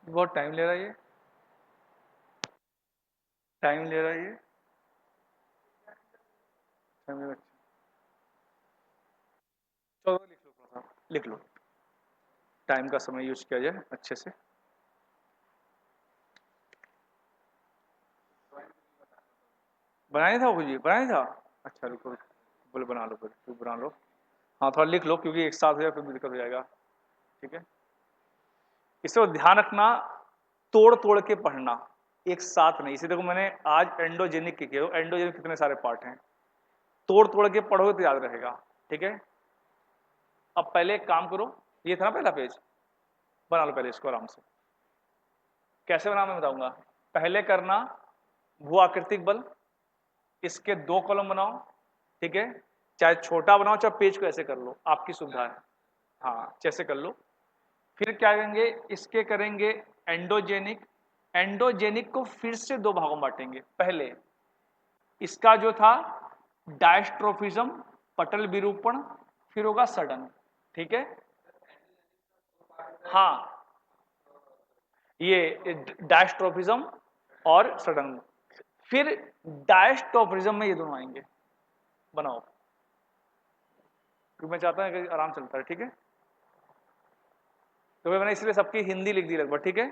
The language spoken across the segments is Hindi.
बहुत टाइम ले रहा है ये, टाइम ले रहा है ये, टाइम ले रहा है। चलो लिख लो, थोड़ा सा लिख लो, टाइम का समय यूज किया जाए अच्छे से। बनाया था वो जी, बनाया था। अच्छा रुको रुको, बोले बना लो, फिर बना लो। हाँ थोड़ा लिख लो, क्योंकि एक साथ हो जाए फिर दिक्कत हो जाएगा। ठीक है, इसको ध्यान रखना, तोड़ तोड़ के पढ़ना, एक साथ नहीं। इसे देखो मैंने आज एंडोजेनिक के किया, एंडोजेनिक कितने सारे पार्ट हैं, तोड़ तोड़ के पढ़ोगे तो याद रहेगा। ठीक है, अब पहले एक काम करो, ये था ना पहला पेज, बना लो पहले इसको आराम से। कैसे बनाना मैं बताऊंगा। पहले करना भू आकृतिक बल, इसके 2 कॉलम बनाओ। ठीक है, चाहे छोटा बनाओ चाहे पेज को ऐसे कर लो, आपकी सुविधा है। हाँ जैसे कर लो। फिर क्या करेंगे, इसके करेंगे एंडोजेनिक। एंडोजेनिक को फिर से 2 भागों में बांटेंगे। पहले इसका जो था डायस्ट्रोफिज्म, पटल विरूपण, फिर होगा सडन। ठीक है, हाँ ये डायस्ट्रोफिज्म और सडन। फिर डायस्ट्रोफिज्म में ये दोनों आएंगे। बनाओ, क्योंकि मैं चाहता हूं कि आराम चलता है। ठीक है, तो मैंने इसलिए सबकी हिंदी लिख दी लगभग। ठीक है,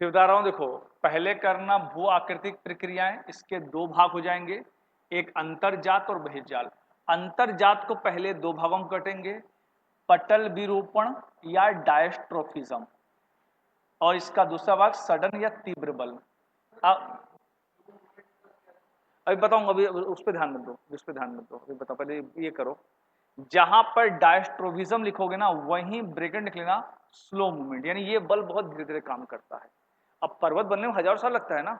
फिर बता रहा हूं देखो, पहले करना भू आकृतिक प्रक्रियाएं, इसके 2 भाग हो जाएंगे, एक अंतरजात और बहिर्जाल। अंतरजात को पहले 2 भागों में कटेंगे, पटल विरूपण या डायस्ट्रोफिज्म, और इसका दूसरा भाग सडन या तीव्र बल। अब अभी बताऊंगा, अभी उस पर ध्यान मत दो, उस पर ध्यान मत दो, अभी बताओ, पहले ये करो। जहां पर डायस्ट्रोफिज्म लिखोगे ना, वहीं ब्रैकेट लिख लेना स्लो मूवमेंट, यानी ये बल बहुत धीरे धीरे काम करता है। अब पर्वत बनने में 1000 साल लगता है ना,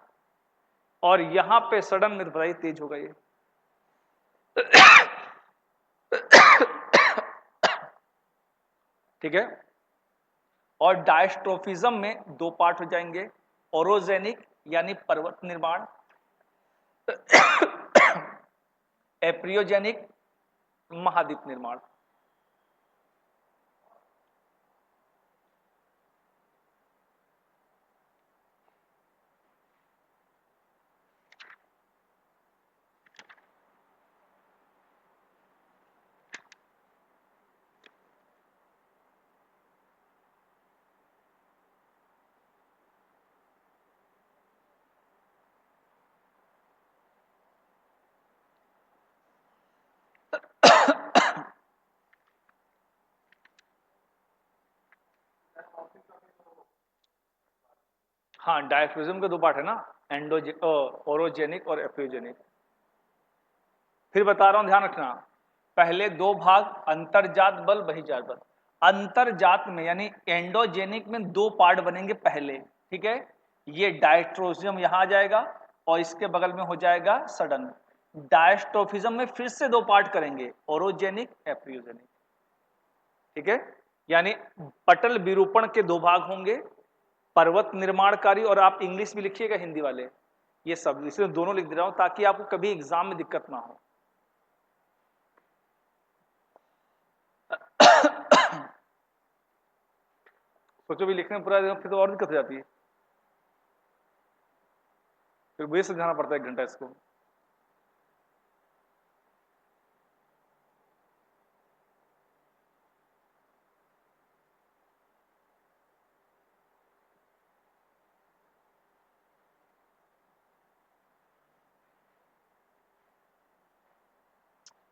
और यहां पे सडन में बड़ा ही तेज होगा ये। ठीक है, और डायस्ट्रोफिज्म में 2 पार्ट हो जाएंगे, ओरोजेनिक यानी पर्वत निर्माण, एप्रियोजेनिक महाद्वीप निर्माण। हाँ डायस्ट्रोफिज्म के 2 पार्ट है ना, ओरोजेनिक और एप्रियोजेनिक। फिर बता रहा हूं ध्यान रखना, पहले 2 भाग अंतरजात बल बहिर्जात बल। अंतरजात में यानी एंडोजेनिक में 2 पार्ट बनेंगे पहले। ठीक है, ये डायस्ट्रोफिज्म यहां आ जाएगा और इसके बगल में हो जाएगा सडन। डायस्ट्रोफिज्म में फिर से 2 पार्ट करेंगे, ओरोजेनिक एप्रियोजेनिक। ठीक है, यानी पटल विरूपण के 2 भाग होंगे, पर्वत निर्माणकारी, और आप इंग्लिश भी लिखिएगा हिंदी वाले, ये सब इसलिए दोनों लिख दे रहा हूं ताकि आपको कभी एग्जाम में दिक्कत ना हो। सोचो भी लिखने में पूरा फिर तो और दिक्कत हो जाती है, फिर मुझे समझाना पड़ता है 1 घंटा इसको।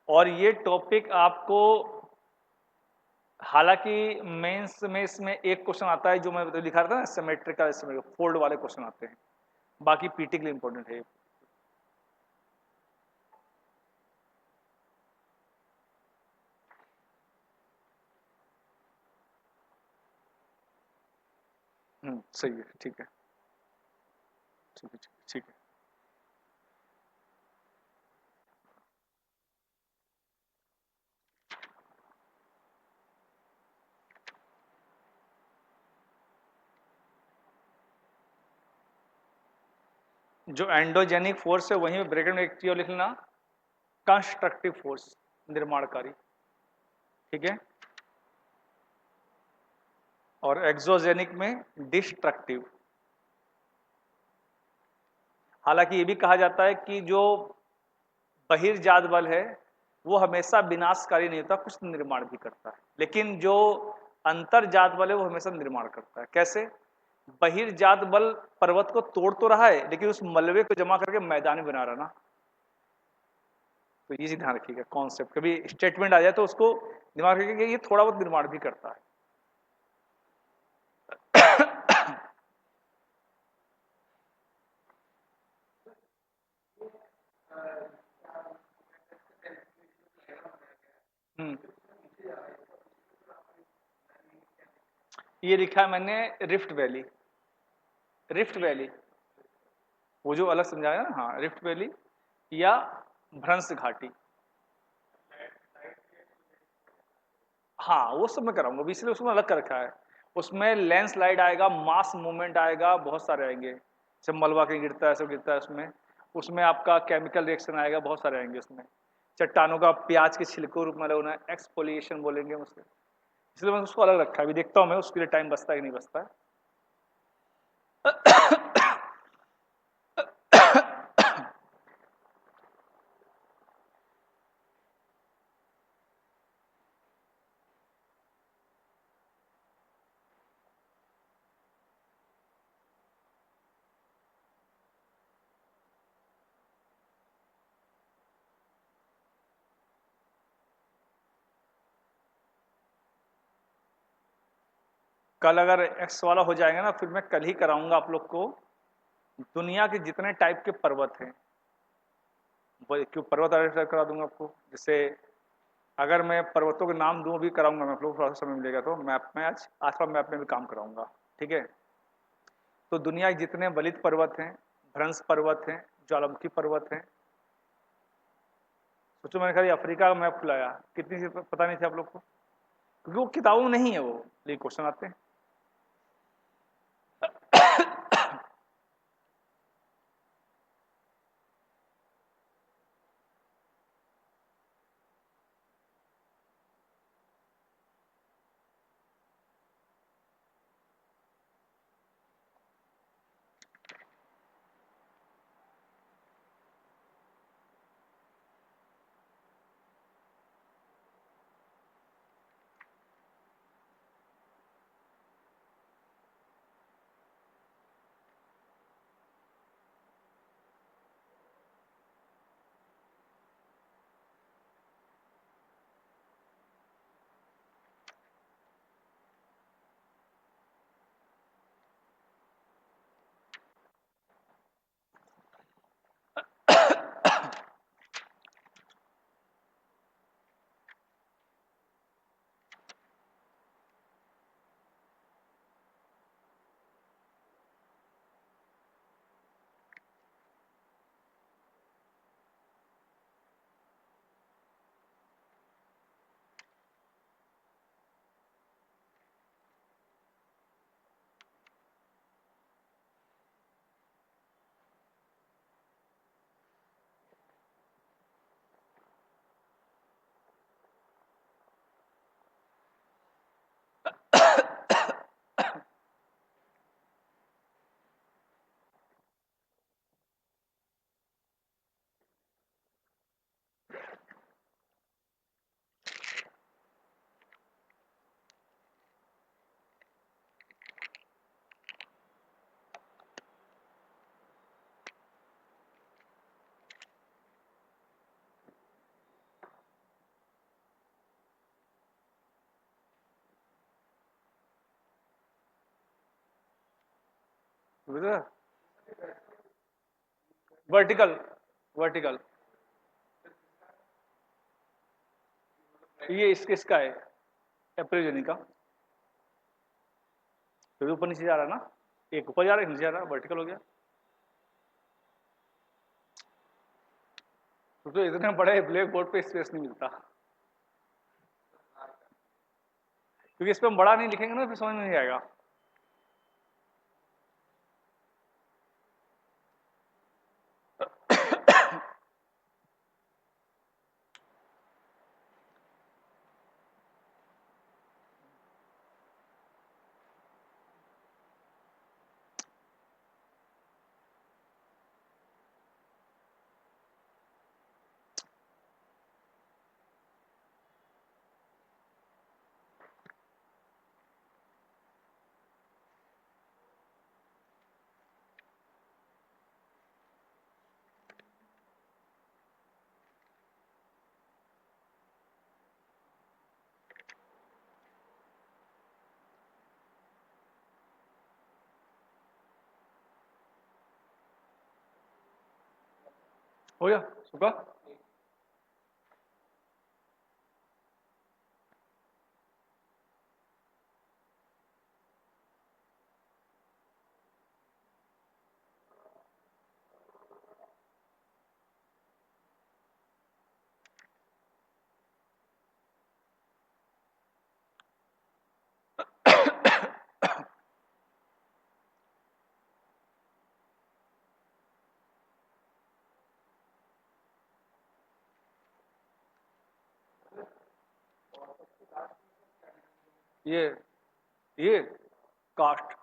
और ये टॉपिक आपको, हालांकि मेंस में इसमें एक क्वेश्चन आता है जो मैं दिखा रहा था ना, सिमेट्रिकल फोल्ड वाले क्वेश्चन आते हैं, बाकी पीटी के लिए इंपॉर्टेंट है। सही है, ठीक है, ठीक है, ठीक है। जो एंडोजेनिक फोर्स है वहीं ब्रैकेट में एक चीज और लिख लेना, कंस्ट्रक्टिव फोर्स, निर्माणकारी, ठीक है। और एक्सोजेनिक में डिस्ट्रक्टिव। हालांकि ये भी कहा जाता है कि जो बहिर्जात बल है वो हमेशा विनाशकारी नहीं होता, कुछ निर्माण भी करता है, लेकिन जो अंतर्जात बल है वो हमेशा निर्माण करता है। कैसे? बहिर्जात बल पर्वत को तोड़ तो रहा है लेकिन उस मलबे को जमा करके मैदान में बना रहा ना। तो ये चीज ध्यान रखिएगा, कॉन्सेप्ट कभी स्टेटमेंट आ जाए तो उसको दिमाग रखिएगा कि ये थोड़ा बहुत निर्माण भी करता है। हम्म, ये लिखा है मैंने, रिफ्ट वैली। रिफ्ट वैली, वो जो अलग समझाया ना, हाँ रिफ्ट वैली या भ्रंश घाटी। हाँ वो सब मैं कराऊंगा, इसलिए उसमें अलग कर रखा है। उसमें लैंडस्लाइड आएगा, मास मूवमेंट आएगा, बहुत सारे आएंगे, जब मलबा कहीं गिरता है, सब गिरता है उसमें। उसमें आपका केमिकल रिएक्शन आएगा, बहुत सारे आएंगे उसमें। चट्टानों का प्याज के छिलके रूप में अलग होना है, एक्सफोलिएशन बोलेंगे उसके, इसलिए मैंने उसको अलग रखा है। अभी देखता हूँ मैं उसके लिए टाइम बचता है कि नहीं बचता है। कल अगर एक्स वाला हो जाएगा ना, फिर मैं कल ही कराऊंगा आप लोग को दुनिया के जितने टाइप के पर्वत हैं, वो क्यों पर्वत आइडेंटिफाई करा दूंगा आपको। जैसे अगर मैं पर्वतों के नाम दूं भी कराऊंगा मैं, आप लोग थोड़ा सा समय मिलेगा तो मैप में, आज आसपास मैप में भी काम कराऊंगा, ठीक है। तो दुनिया के जितने वलित पर्वत हैं, भ्रंश पर्वत हैं, ज्वालामुखी पर्वत हैं। सोचो मैंने खाली अफ्रीका का मैप खुलाया, कितनी चीज पता नहीं थी आप लोग को, क्योंकि वो किताबों में नहीं है वो, लेकिन क्वेश्चन आते हैं। वर्टिकल, वर्टिकल, ये इसका है, एप्रिजनी का। फिर ऊपर नीचे जा रहा है ना, एक ऊपर जा रहा है, नीचे जा रहा है, वर्टिकल हो गया। तो इतने बड़े ब्लैक बोर्ड पे स्पेस नहीं मिलता, क्योंकि इस पे हम बड़ा नहीं लिखेंगे ना, फिर समझ में नहीं आएगा। हो गया सुबह। ये ये कास्ट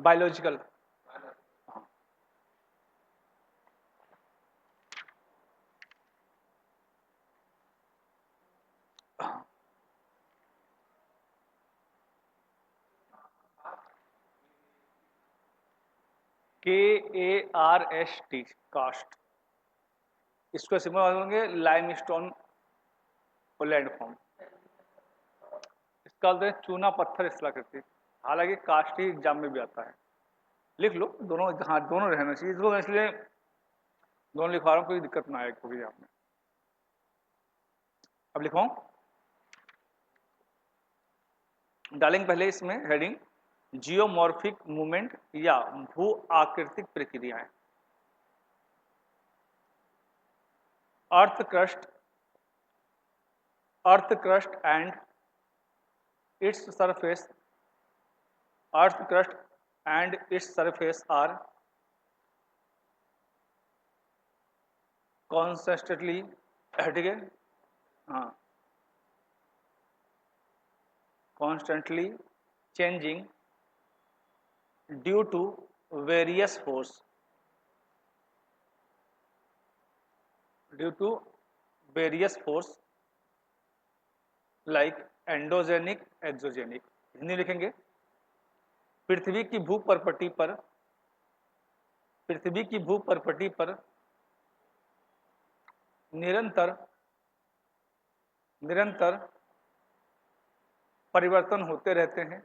बायोलॉजिकल। KARST cast. इसको सिंपल होंगे लाइमस्टोन और लैंडफॉर्म। इसका बोलते हैं चूना पत्थर स्थलाकृति। हालांकि कास्ट ही एग्जाम में भी आता है, लिख लो दोनों, हाँ दोनों रहना चाहिए इसको, मैं इसलिए दोनों लिखवा रहा हूँ, कोई दिक्कत ना आए कोई आप में। अब लिखवाऊं, डालेंगे पहले इसमें हेडिंग जियोमॉर्फिक मूवमेंट या भू आकृतिक प्रक्रियाएं। Earth crust, earth crust and its surface, earth crust and its surface are constantly, ठीक है, हाँ, constantly changing due to various force, due to various force like endogenic exogenic. Hindi लिखेंगे, पृथ्वी की भूपर्पटी पर, पृथ्वी की भूपर्पटी पर निरंतर निरंतर परिवर्तन होते रहते हैं।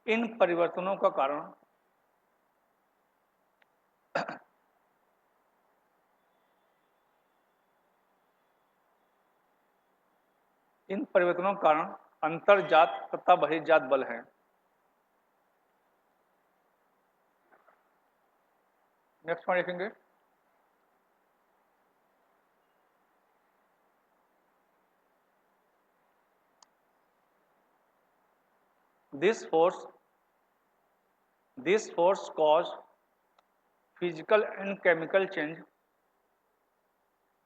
इन परिवर्तनों का कारण इन परिवर्तनों के कारण अंतर्जात तथा बहिर्जात बल हैं। नेक्स्ट पॉइंट लिखेंगे, this force, this force cause physical and chemical change,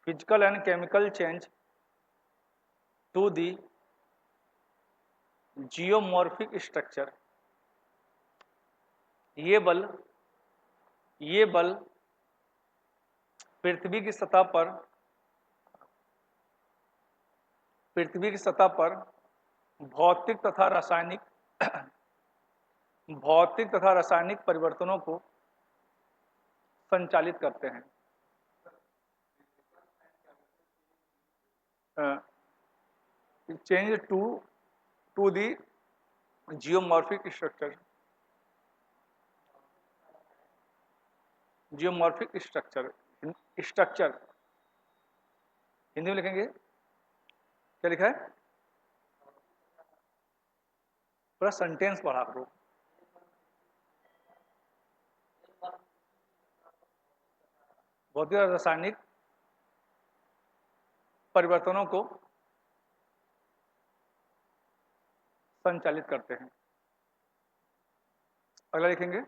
physical and chemical change to the geomorphic structure। ये बल, ये बल पृथ्वी की सतह पर, पृथ्वी की सतह पर भौतिक तथा रासायनिक भौतिक तथा रासायनिक परिवर्तनों को संचालित करते हैं। Change to the geomorphic structure, geomorphic structure, structure Hindi में लिखेंगे, क्या लिखा है, पूरा सेंटेंस पढ़ा करो। भौतिक और रासायनिक परिवर्तनों को संचालित करते हैं। अगला लिखेंगे,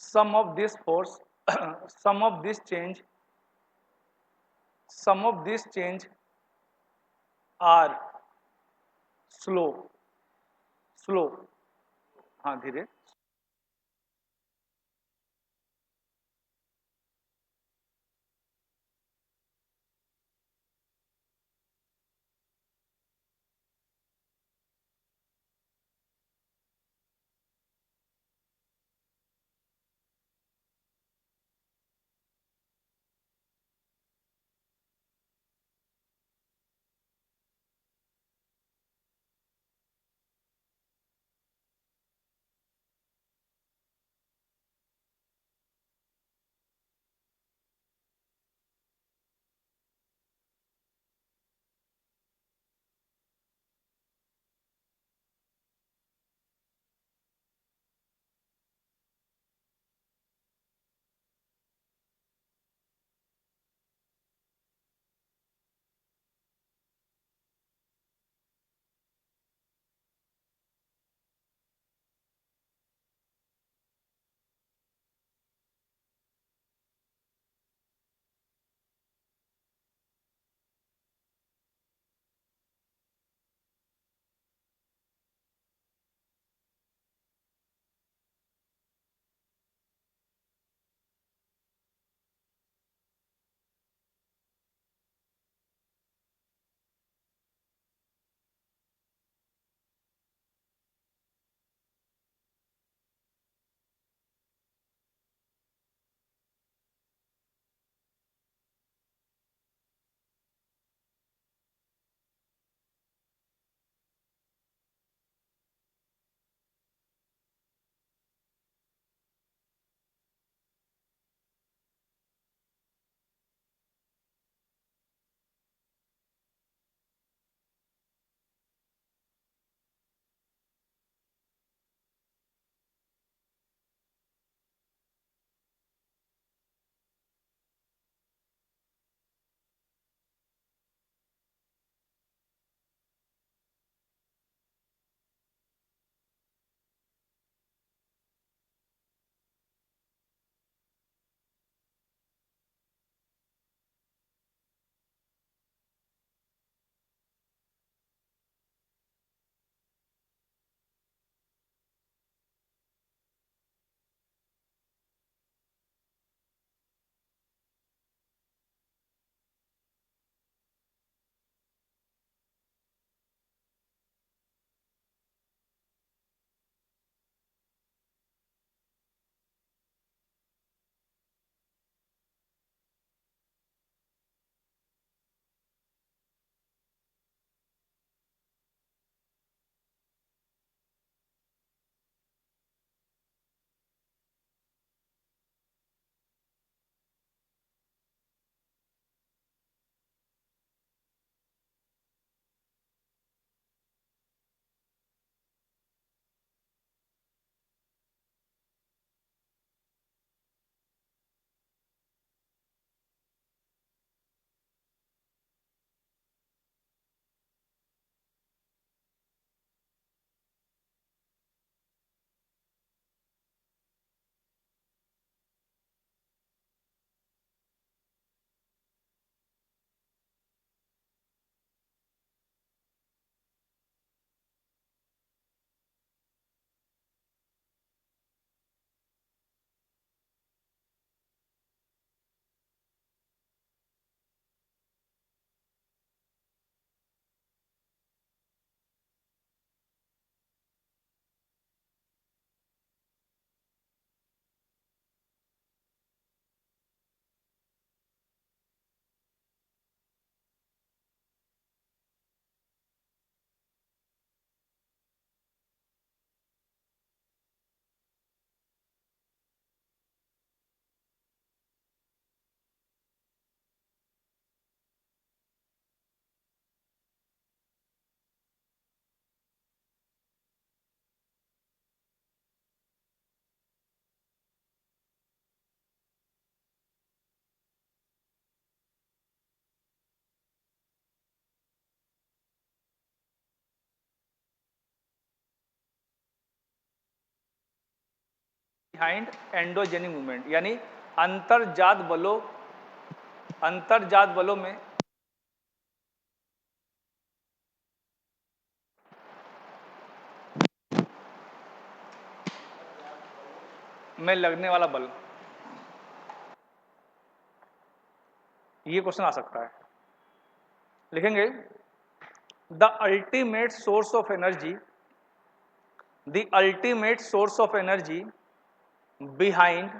some of this force some of this change, some of this change are slow, slow, हाँ धीरे, बिहाइंड एंडोजेनिक मूवमेंट, यानी अंतर्जात बलों में लगने वाला बल। ये क्वेश्चन आ सकता है। लिखेंगे the ultimate source of energy, the ultimate source of energy behind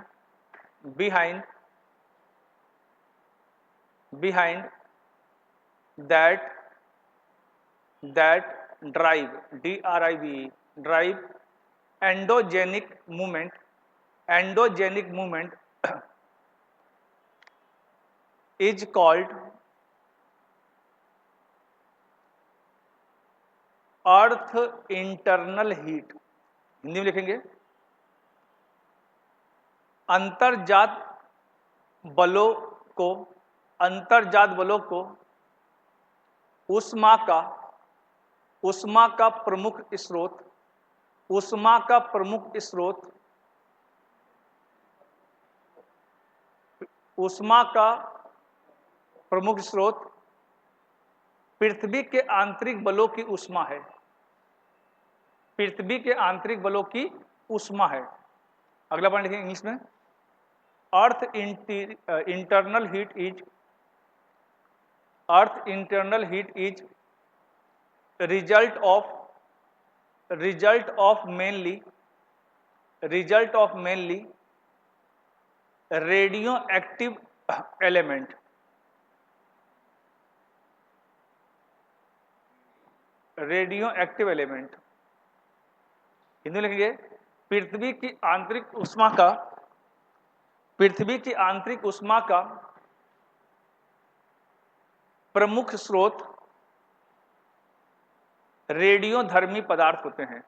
behind that drive drive endogenic movement is called earth internal heat. Hindi में लिखेंगे अंतर्जात बलों को ऊष्मा का प्रमुख स्रोत पृथ्वी के आंतरिक बलों की ऊष्मा है। पृथ्वी के आंतरिक बलों की ऊष्मा है। अगला पॉइंट लिखेंगे इंग्लिश में, earth internal heat is result of mainly radioactive element. Hindi में लिखेंगे पृथ्वी की आंतरिक ऊष्मा का प्रमुख स्रोत रेडियोधर्मी पदार्थ होते हैं।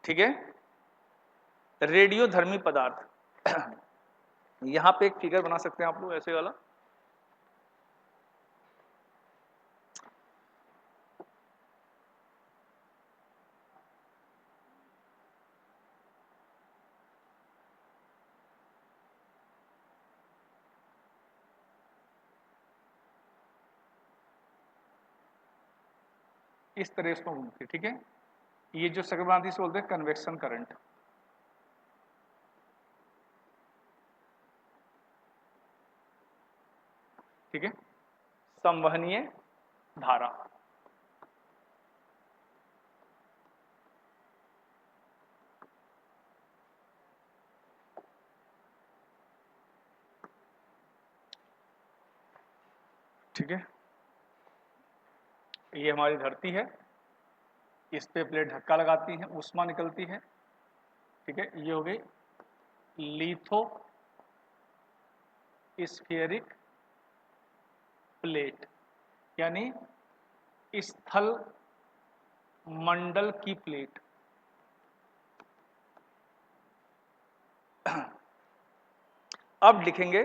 ठीक है, रेडियोधर्मी पदार्थ। यहां पे एक फिगर बना सकते हैं आप लोग ऐसे वाला। इस तरह इसको घूमती है। ठीक है, ये जो सेकंड बनाती है बोलते हैं कन्वेक्शन करंट। ठीक है, संवहनीय धारा। ठीक है, ये हमारी धरती है, इस पे प्लेट धक्का लगाती है, ऊष्मा निकलती है। ठीक है, ये हो गई लिथो स्फीयरिक प्लेट, यानी स्थल मंडल की प्लेट। अब लिखेंगे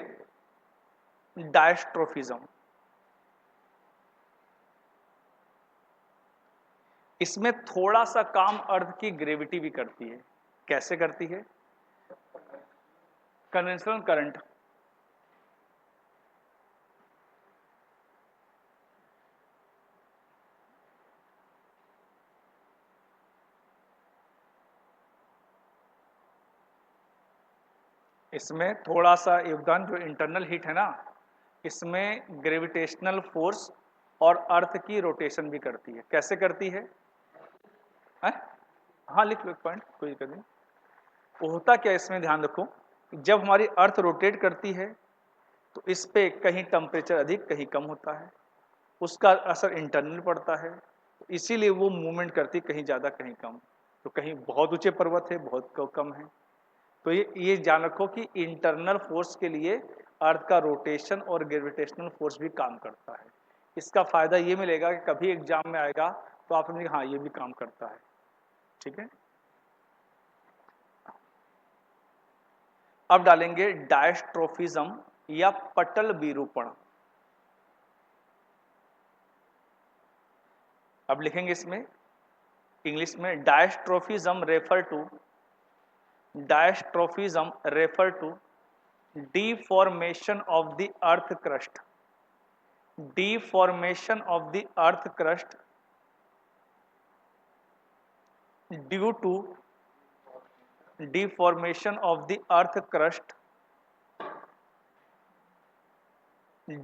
डायस्ट्रोफिज्म। इसमें थोड़ा सा काम अर्थ की ग्रेविटी भी करती है। कैसे करती है? Conventional current. इसमें थोड़ा सा योगदान, जो इंटरनल हीट है ना, इसमें ग्रेविटेशनल फोर्स और अर्थ की रोटेशन भी करती है। कैसे करती है? हाँ लिख लो पॉइंट, कोई दिक्कत नहीं। वो होता क्या, इसमें ध्यान रखो, जब हमारी अर्थ रोटेट करती है तो इस पे कहीं टेम्परेचर अधिक कहीं कम होता है, उसका असर इंटरनल पड़ता है, इसीलिए वो मूवमेंट करती, कहीं ज़्यादा कहीं कम। तो कहीं बहुत ऊंचे पर्वत है, बहुत कम है। तो ये जान रखो कि इंटरनल फोर्स के लिए अर्थ का रोटेशन और ग्रेविटेशनल फोर्स भी काम करता है। इसका फायदा ये मिलेगा कि कभी एग्जाम में आएगा तो आप समझेंगे हाँ ये भी काम करता है। ठीक है, अब डालेंगे डायस्ट्रोफिज्म या पटल विरूपण। अब लिखेंगे इसमें इंग्लिश में, diastrophism refer to diastrophism refer to deformation of the earth crust, deformation of the earth crust due to deformation of the earth crust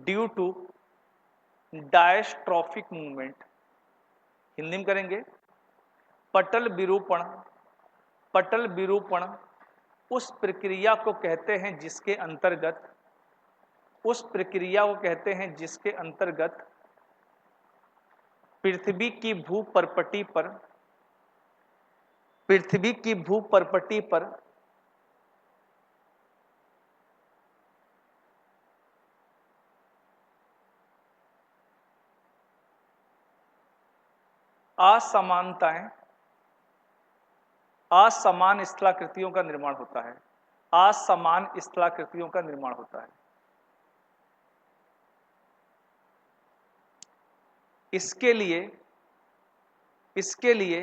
due to diastrophic movement. Hindi में करेंगे पटल विरूपण। पटल विरूपण उस प्रक्रिया को कहते हैं जिसके अंतर्गत पृथ्वी की भूपर्पटी पर असमान स्थलाकृतियों का निर्माण होता है। असमान स्थलाकृतियों का निर्माण होता है। इसके लिए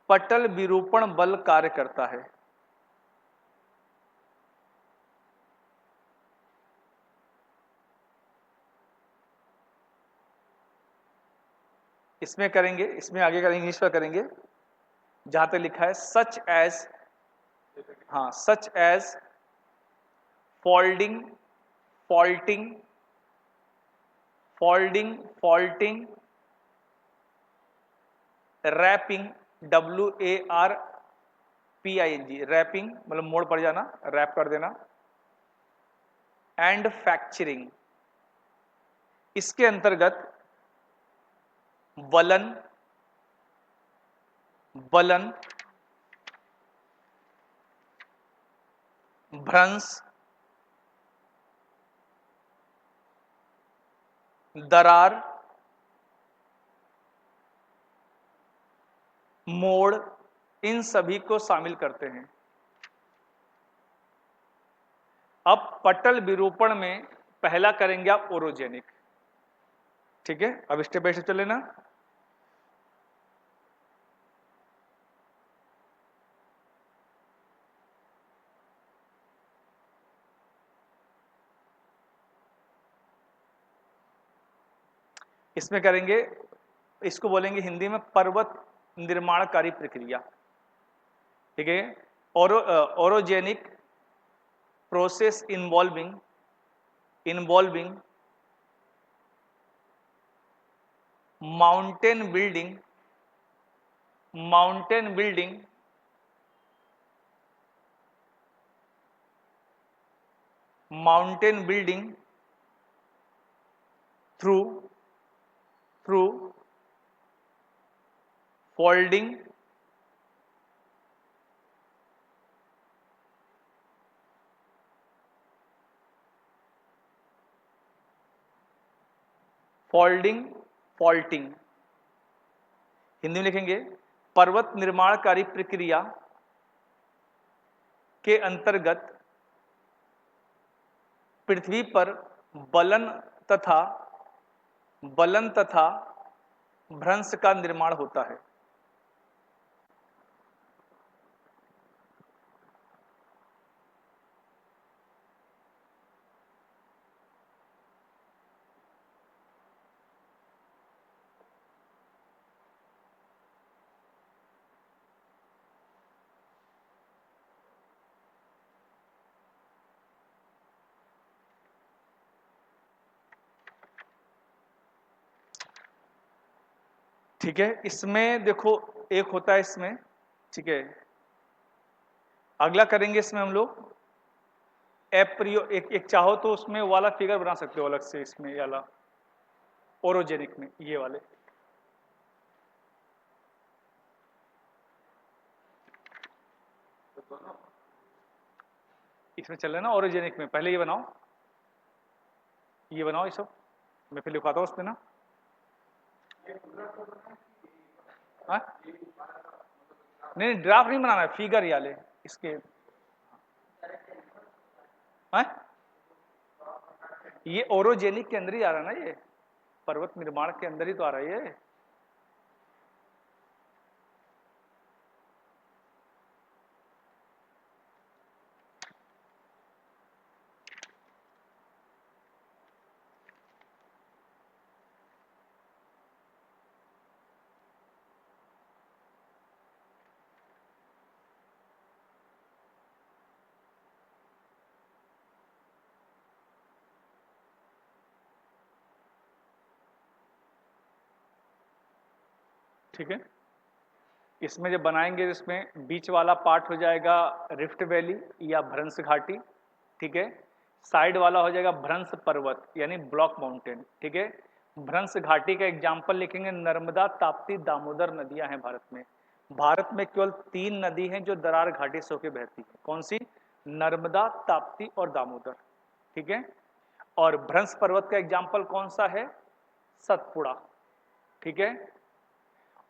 पटल विरूपण बल कार्य करता है। इसमें करेंगे, इसमें आगे करेंगे, इंग्लिश में करेंगे जहां तक लिखा है such as folding, warping, WARPING, warping मतलब मोड़ पड़ जाना, रैप कर देना, एंड फ्रैक्चरिंग। इसके अंतर्गत वलन, भ्रंश, दरार, मोड़, इन सभी को शामिल करते हैं। अब पटल विरूपण में पहला करेंगे आप ओरोजेनिक। ठीक है, अब स्टेप बाय स्टेप चल लेना। इसमें करेंगे, इसको बोलेंगे हिंदी में पर्वत निर्माणकारी प्रक्रिया। ठीक है, orogenic process involving mountain building through folding, faulting. Hindi में लिखेंगे पर्वत निर्माणकारी प्रक्रिया के अंतर्गत पृथ्वी पर बलन तथा भ्रंश का निर्माण होता है। ठीक है, इसमें देखो एक होता है इसमें। ठीक है, अगला करेंगे इसमें हम लोग एक चाहो तो उसमें वाला फिगर बना सकते हो अलग से, इसमें ये वाला ओरोजेनिक में, ये वाले। इसमें चल रहा है ना ओरोजेनिक में, पहले ये बनाओ ये सब, मैं फिर लिखवाता हूँ उसमें ना। हाँ? नहीं ड्राफ्ट नहीं बनाना है, फिगर ये वाले इसके। हाँ? ये ओरोजेनिक के अंदर ही आ रहा है ना, ये पर्वत निर्माण के अंदर ही तो आ रहा है ये। ठीक है। इसमें जब बनाएंगे इसमें बीच वाला पार्ट हो जाएगा रिफ्ट वैली या भ्रंश घाटी, ठीक है। साइड वाला हो जाएगा भ्रंश पर्वत यानी ब्लॉक माउंटेन, ठीक है। भ्रंश घाटी का एग्जाम्पल लिखेंगे, नर्मदा, ताप्ती, दामोदर नदियां हैं भारत में। भारत में केवल 3 नदी हैं जो दरार घाटी से होकर बहती है। कौन सी? नर्मदा, ताप्ती और दामोदर, ठीक है। और भ्रंश पर्वत का एग्जाम्पल कौन सा है? सतपुड़ा, ठीक है।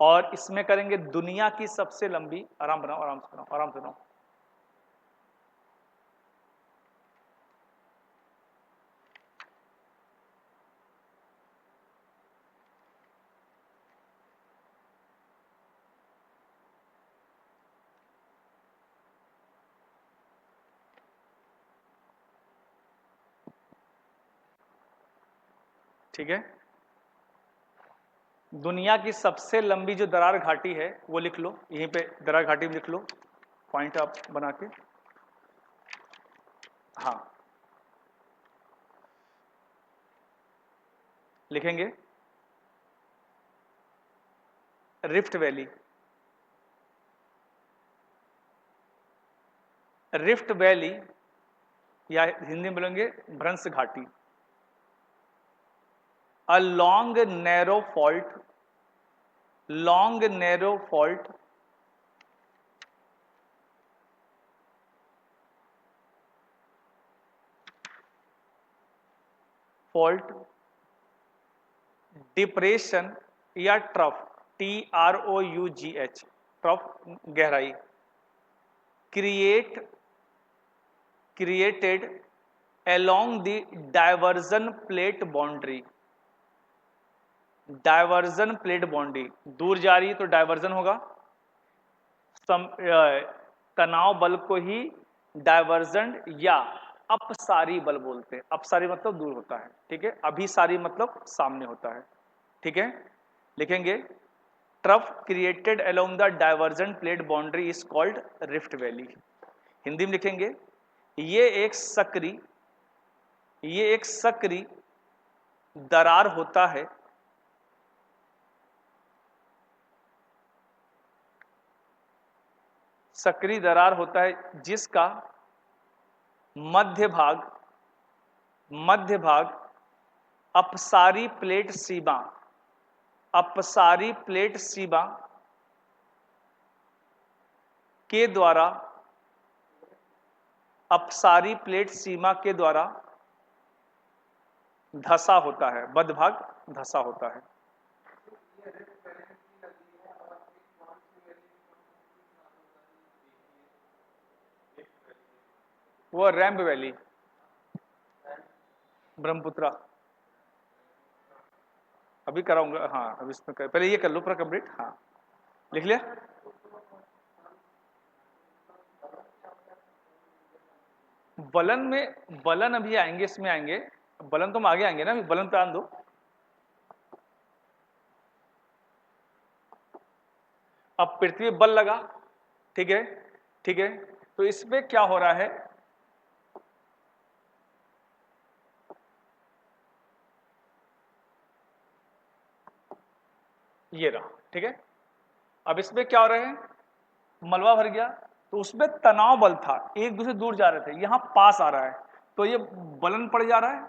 और इसमें करेंगे दुनिया की सबसे लंबी, आराम बनाओ, आराम से बनाओ, आराम से बनाओ। ठीक है। दुनिया की सबसे लंबी जो दरार घाटी है वो लिख लो, यहीं पे दरार घाटी में लिख लो, पॉइंट आप बना के। हाँ, लिखेंगे रिफ्ट वैली। रिफ्ट वैली या हिंदी में बोलेंगे भ्रंश घाटी। A long narrow fault, long narrow fault fault depression या ट्रफ, TROUGH, ट्रफ गहराई, created along the diversion plate boundary, diversion plate boundary, दूर जा रही है तो डायवर्जन होगा। तनाव बल को ही डायवर्जन या अपसारी बल बोलते हैं। अपसारी मतलब दूर होता है, ठीक है। अभिसारी मतलब सामने होता है, ठीक है। लिखेंगे trough created along the diversion plate boundary is called rift valley. Hindi में लिखेंगे ये एक सक्रिय दरार होता है सक्रिय दरार होता है जिसका मध्य भाग अपसारी प्लेट सीमा के द्वारा अपसारी प्लेट सीमा के द्वारा धसा होता है, मध्य भाग धसा होता है। वो रैम्प वैली, ब्रह्मपुत्रा। अभी कराऊंगा, हाँ अभी इसमें पहले ये कर लो पूरा कंप्लीट। हाँ, लिख लिया। बलन अभी आएंगे, इसमें आएंगे बलन, तो हम आगे आएंगे ना, अभी बलन पे आन दो। अब पृथ्वी बल लगा, ठीक है, ठीक है। तो इसमें क्या हो रहा है, ये रहा, ठीक है। अब इसमें क्या हो रहा है, मलबा भर गया तो उसमें तनाव बल था, एक दूसरे दूर जा रहे थे, यहां पास आ रहा है तो ये बलन पड़ जा रहा है,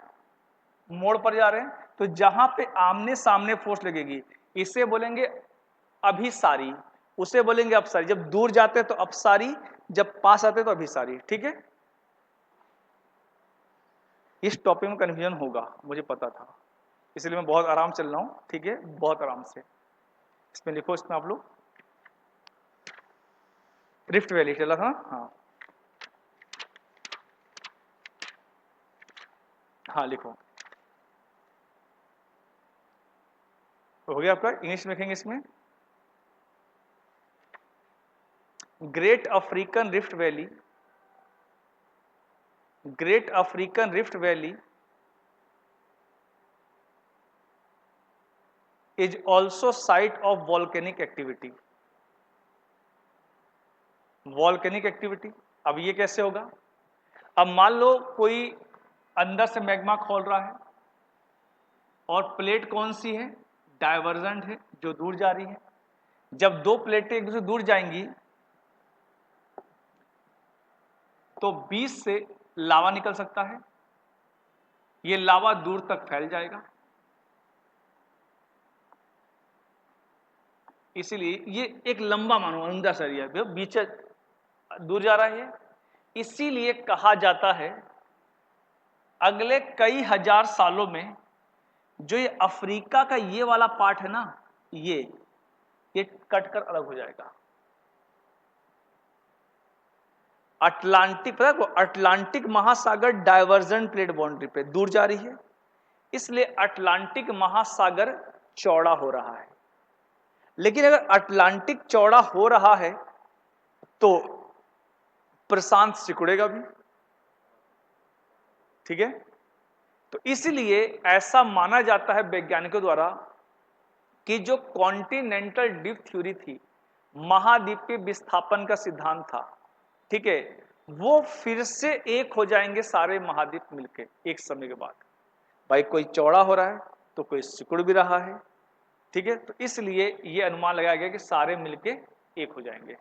मोड़ पर जा रहे हैं। तो जहां पे आमने सामने फोर्स लगेगी इसे बोलेंगे अभिसारी, उसे बोलेंगे अपसारी। जब दूर जाते तो अपसारी, जब पास आते तो अभिसारी, ठीक है। इस टॉपिक में कन्फ्यूजन होगा मुझे पता था, इसलिए मैं बहुत आराम चल रहा हूं, ठीक है, बहुत आराम से। इसमें लिखो, इसमें आप लोग रिफ्ट वैली चला था। हाँ हाँ, लिखो, हो गया आपका। इंग्लिश में लिखेंगे इसमें great African rift valley, great African rift valley is also site of volcanic activity. Volcanic activity, अब ये कैसे होगा, अब मान लो कोई अंदर से मैग्मा खोल रहा है और प्लेट कौन सी है, डाइवर्जेंट है, जो दूर जा रही है। जब दो प्लेटें एक दूसरे दूर जाएंगी तो बीच से लावा निकल सकता है, ये लावा दूर तक फैल जाएगा, इसीलिए ये एक लंबा मानो अंधा सरिया बीच दूर जा रहा है। इसीलिए कहा जाता है अगले कई हजार सालों में जो ये अफ्रीका का ये वाला पार्ट है ना, ये कट कर अलग हो जाएगा। अटलांटिक, पता है, अटलांटिक महासागर डाइवर्जेंट प्लेट बाउंड्री पे दूर जा रही है, इसलिए अटलांटिक महासागर चौड़ा हो रहा है। लेकिन अगर अटलांटिक चौड़ा हो रहा है तो प्रशांत सिकुड़ेगा भी, ठीक है। तो इसलिए ऐसा माना जाता है वैज्ञानिकों द्वारा कि जो कॉन्टिनेंटल डिप्थ थ्योरी थी, महाद्वीपीय विस्थापन का सिद्धांत था, ठीक है, वो फिर से एक हो जाएंगे सारे महाद्वीप मिलके एक समय के बाद। भाई कोई चौड़ा हो रहा है तो कोई सिकुड़ भी रहा है, ठीक है। तो इसलिए ये अनुमान लगाया गया कि सारे मिलके एक हो जाएंगे।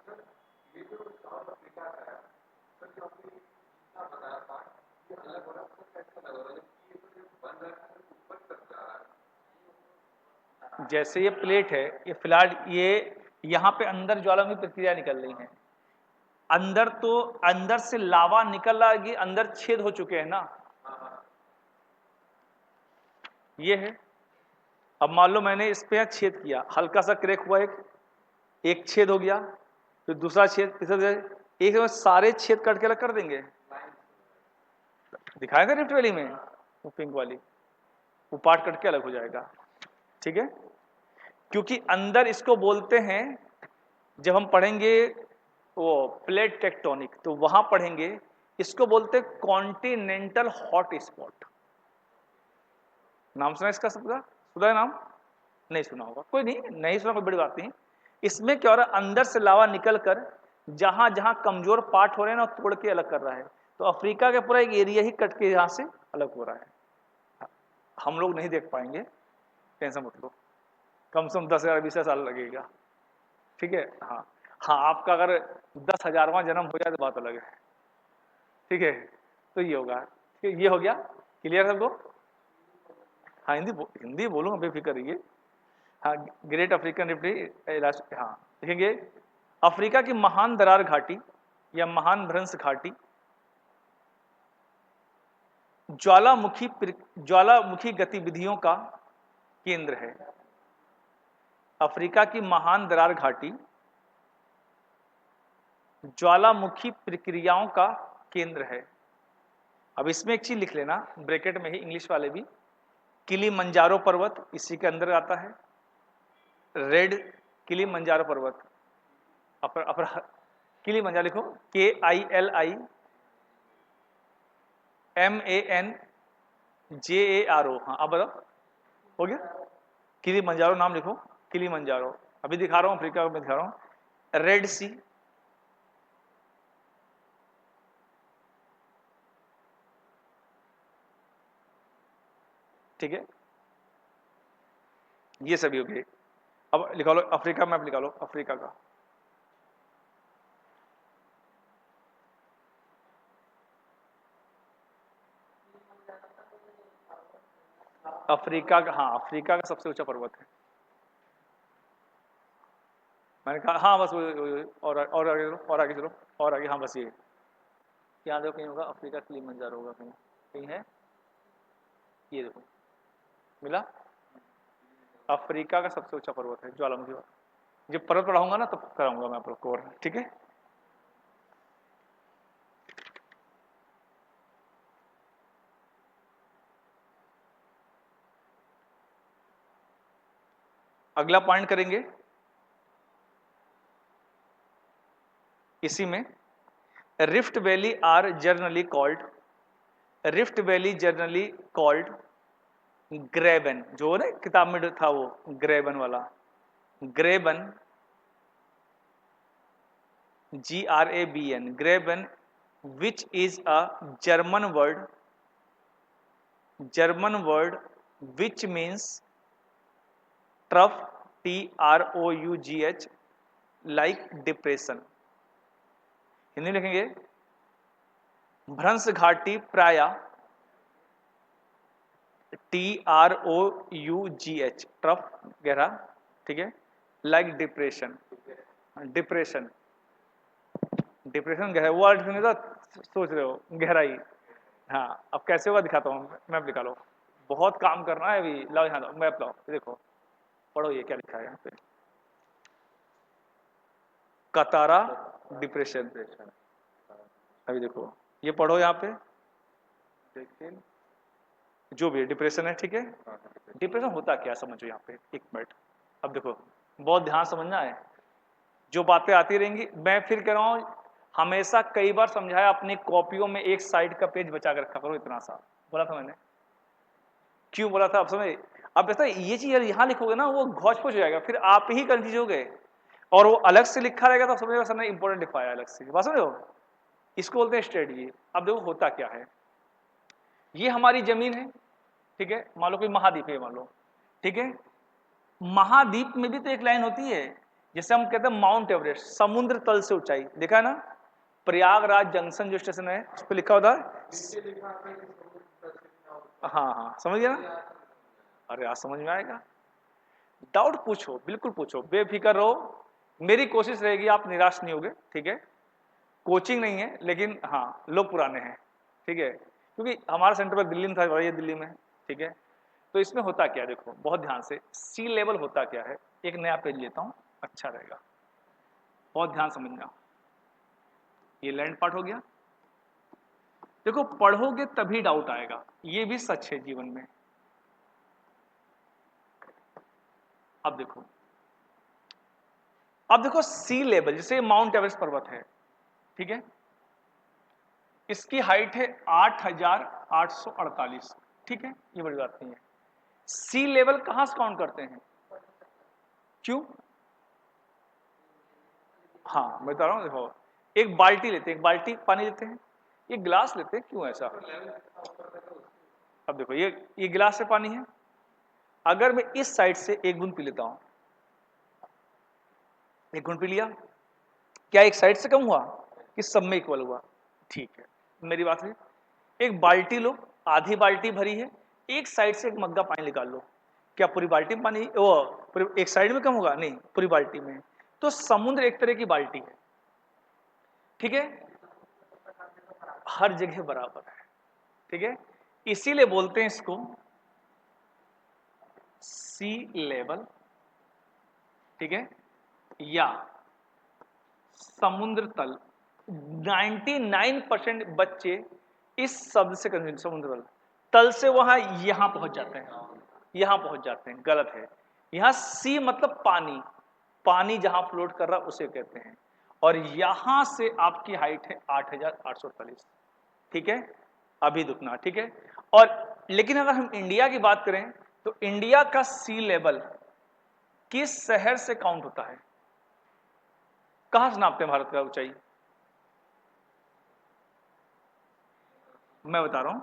जैसे ये प्लेट है, ये फिलहाल ये यहां पे अंदर ज्वालामुखी प्रक्रिया निकल रही है, अंदर तो अंदर से लावा निकल रहा है कि अंदर छेद हो चुके हैं ना, ये है। अब मान लो मैंने इस पे छेद किया, हल्का सा क्रैक हुआ, एक छेद हो गया, फिर दूसरा छेद, तीसरा, एक में सारे छेद कट के अलग कर देंगे। दिखाया था रिफ्ट वैली में वो पिंक वाली, वो पार्ट कट के अलग हो जाएगा, ठीक है। क्योंकि अंदर इसको बोलते हैं, जब हम पढ़ेंगे वो प्लेट टेक्टोनिक तो वहां पढ़ेंगे, इसको बोलते हैं कॉन्टिनेंटल हॉट स्पॉट। नाम सुना इसका? सुना है नाम? नहीं सुना होगा, कोई नहीं सुना, कोई बड़ी बात नहीं। इसमें क्या हो रहा है, अंदर से लावा निकल कर जहां जहां कमजोर पार्ट हो रहे हैं ना, तोड़ के अलग कर रहा है। तो अफ्रीका का पूरा एक एरिया ही कट के यहां से अलग हो रहा है। हम लोग नहीं देख पाएंगे, टेंशन मत लो, कम से कम 10,000-20,000 साल लगेगा, ठीक है। हाँ हाँ, आपका अगर 10,000वां जन्म हो जाए तो बात अलग है, ठीक है। तो ये होगा, ठीक है, ये हो गया क्लियर सबको? हाँ हिंदी बोलूंगा, बेफिक्र रहिए। हाँ, ग्रेट अफ्रीकन रिफ्ट, हाँ देखेंगे अफ्रीका की महान दरार घाटी या महान भ्रंश घाटी ज्वालामुखी गतिविधियों का केंद्र है। अफ्रीका की महान दरार घाटी ज्वालामुखी प्रक्रियाओं का केंद्र है। अब इसमें एक चीज लिख लेना ब्रैकेट में ही, इंग्लिश वाले भी, किलिमंजारो पर्वत इसी के अंदर आता है। रेड किलिमंजारो पर्वत, अपर किलिमंजारो लिखो, KILIMANJARO। हाँ अब बताओ, हो गया? किलिमंजारो नाम लिखो, किलिमंजारो। अभी दिखा रहा हूँ, अफ्रीका में दिखा रहा हूँ। रेड सी, ठीक है, ये सभी हो गए। अब लिखा लो अफ्रीका मैप, लिखा लो अफ्रीका का। अफ्रीका का, हाँ अफ्रीका का सबसे ऊंचा पर्वत है। मैंने कहा हाँ बस और आगे चलो, और आगे चलो, और आगे, हाँ बस ये यहाँ देखो, कहीं होगा अफ्रीका किलिमंजारो होगा, कहीं कहीं है, ये देखो मिला, अफ्रीका का सबसे ऊंचा पर्वत है ज्वालामुखी। जब पर्वत पढ़ाऊंगा ना तब कराऊंगा मैं आप लोग को, ठीक है। अगला पॉइंट करेंगे इसी में, rift valley are generally called, rift valley generally called graben, जो ना किताब में था वो ग्रेबन वाला, graben, GRABN, graben, which is a German word which means trough, TROUGH, like depression. Hindi में लिखेंगे भ्रंश घाटी प्राय TROUGH ट्रफ गहरा, ठीक है, लाइक डिप्रेशन। डिप्रेशन डिप्रेशन गहरा, वो वर्ड सुने तो सोच रहे हो गहराई। हाँ अब कैसे हुआ दिखाता हूँ, मैप निकालो, बहुत काम करना है अभी। लाओ यहाँ लाओ मैप लाओ, देखो पढ़ो ये क्या लिखा है यहाँ पे, कतारा डिप्रेशन। अभी देखो ये पढ़ो यहाँ पे, जो भी डिप्रेशन है, ठीक है। डिप्रेशन होता क्या है समझो यहाँ पे, एक मिनट। अब देखो बहुत ध्यान समझना है, जो बातें आती रहेंगी। मैं फिर कह रहा हूँ हमेशा कई बार समझाया, अपनी कॉपियों में एक साइड का पेज बचा कर रखा करो, इतना सा बोला था मैंने। क्यों बोला था आप समझ, अब ऐसा ये चीज यहाँ लिखोगे ना वो घोच पोच हो जाएगा, फिर आप ही कंफ्यूज हो गए, और वो अलग से लिखा रहेगा तो समझेगा सर ने इंपॉर्टेंट लिखवाया अलग से, बात समझो। इसको बोलते हैं स्ट्रेटजी। अब देखो होता क्या है, ये हमारी जमीन है, ठीक है, मान लो कोई महाद्वीप है मान लो, ठीक है। महाद्वीप में भी तो एक लाइन होती है, जैसे हम कहते हैं माउंट एवरेस्ट, समुद्र तल से ऊंचाई, देखा है ना। प्रयागराज जंक्शन जो स्टेशन है उस पर लिखा होता है, हाँ हाँ समझ गया ना। अरे आज समझ में आएगा, डाउट पूछो, बिल्कुल पूछो, बेफिक्र रहो, मेरी कोशिश रहेगी आप निराश नहीं होगे, ठीक है। कोचिंग नहीं है लेकिन हाँ लोग पुराने हैं, ठीक है, क्योंकि हमारा सेंटर पर दिल्ली में था, ये दिल्ली में, ठीक है। तो इसमें होता क्या है देखो बहुत ध्यान से, सी लेवल होता क्या है, एक नया पेज लेता हूं अच्छा रहेगा, बहुत ध्यान समझना। ये लैंड पार्ट हो गया, देखो पढ़ोगे तभी डाउट आएगा, ये भी सच है जीवन में। अब देखो, अब देखो सी लेवल, जैसे माउंट एवरेस्ट पर्वत है, ठीक है, इसकी हाइट है 8,848, ठीक है, ये बड़ी बात नहीं है। सी लेवल कहां से काउंट करते हैं, क्यों, हाँ मैं बता रहा हूं, देखो एक बाल्टी लेते हैं, एक बाल्टी पानी लेते हैं, एक गिलास लेते हैं, क्यों ऐसा। अब देखो ये गिलास से पानी है, अगर मैं इस साइड से एक बूंद पी लेता हूं, एक घूंट पी लिया, क्या एक साइड से कम हुआ कि सब में इक्वल हुआ, ठीक है, मेरी बात है। एक बाल्टी लो, आधी बाल्टी भरी है, एक साइड से एक मग्गा पानी निकाल लो, क्या पूरी बाल्टी में पानी वो पूरी एक साइड में कम होगा, नहीं पूरी बाल्टी में। तो समुद्र एक तरह की बाल्टी है, ठीक है, हर जगह बराबर है, ठीक है, इसीलिए बोलते हैं इसको सी लेवल, ठीक है, या समुद्र तल। 99% बच्चे इस शब्द से कंफ्यूज, समुद्र तल, तल से वहां यहां पहुंच जाते हैं, यहां पहुंच जाते हैं, गलत है। यहां सी मतलब पानी, पानी जहां फ्लोट कर रहा उसे कहते हैं, और यहां से आपकी हाइट है 8,848, ठीक है, अभी दुगना, ठीक है। और लेकिन अगर हम इंडिया की बात करें तो इंडिया का सी लेवल किस शहर से काउंट होता है, कहां से नापते हैं भारत का ऊंचाई, मैं बता रहा हूं,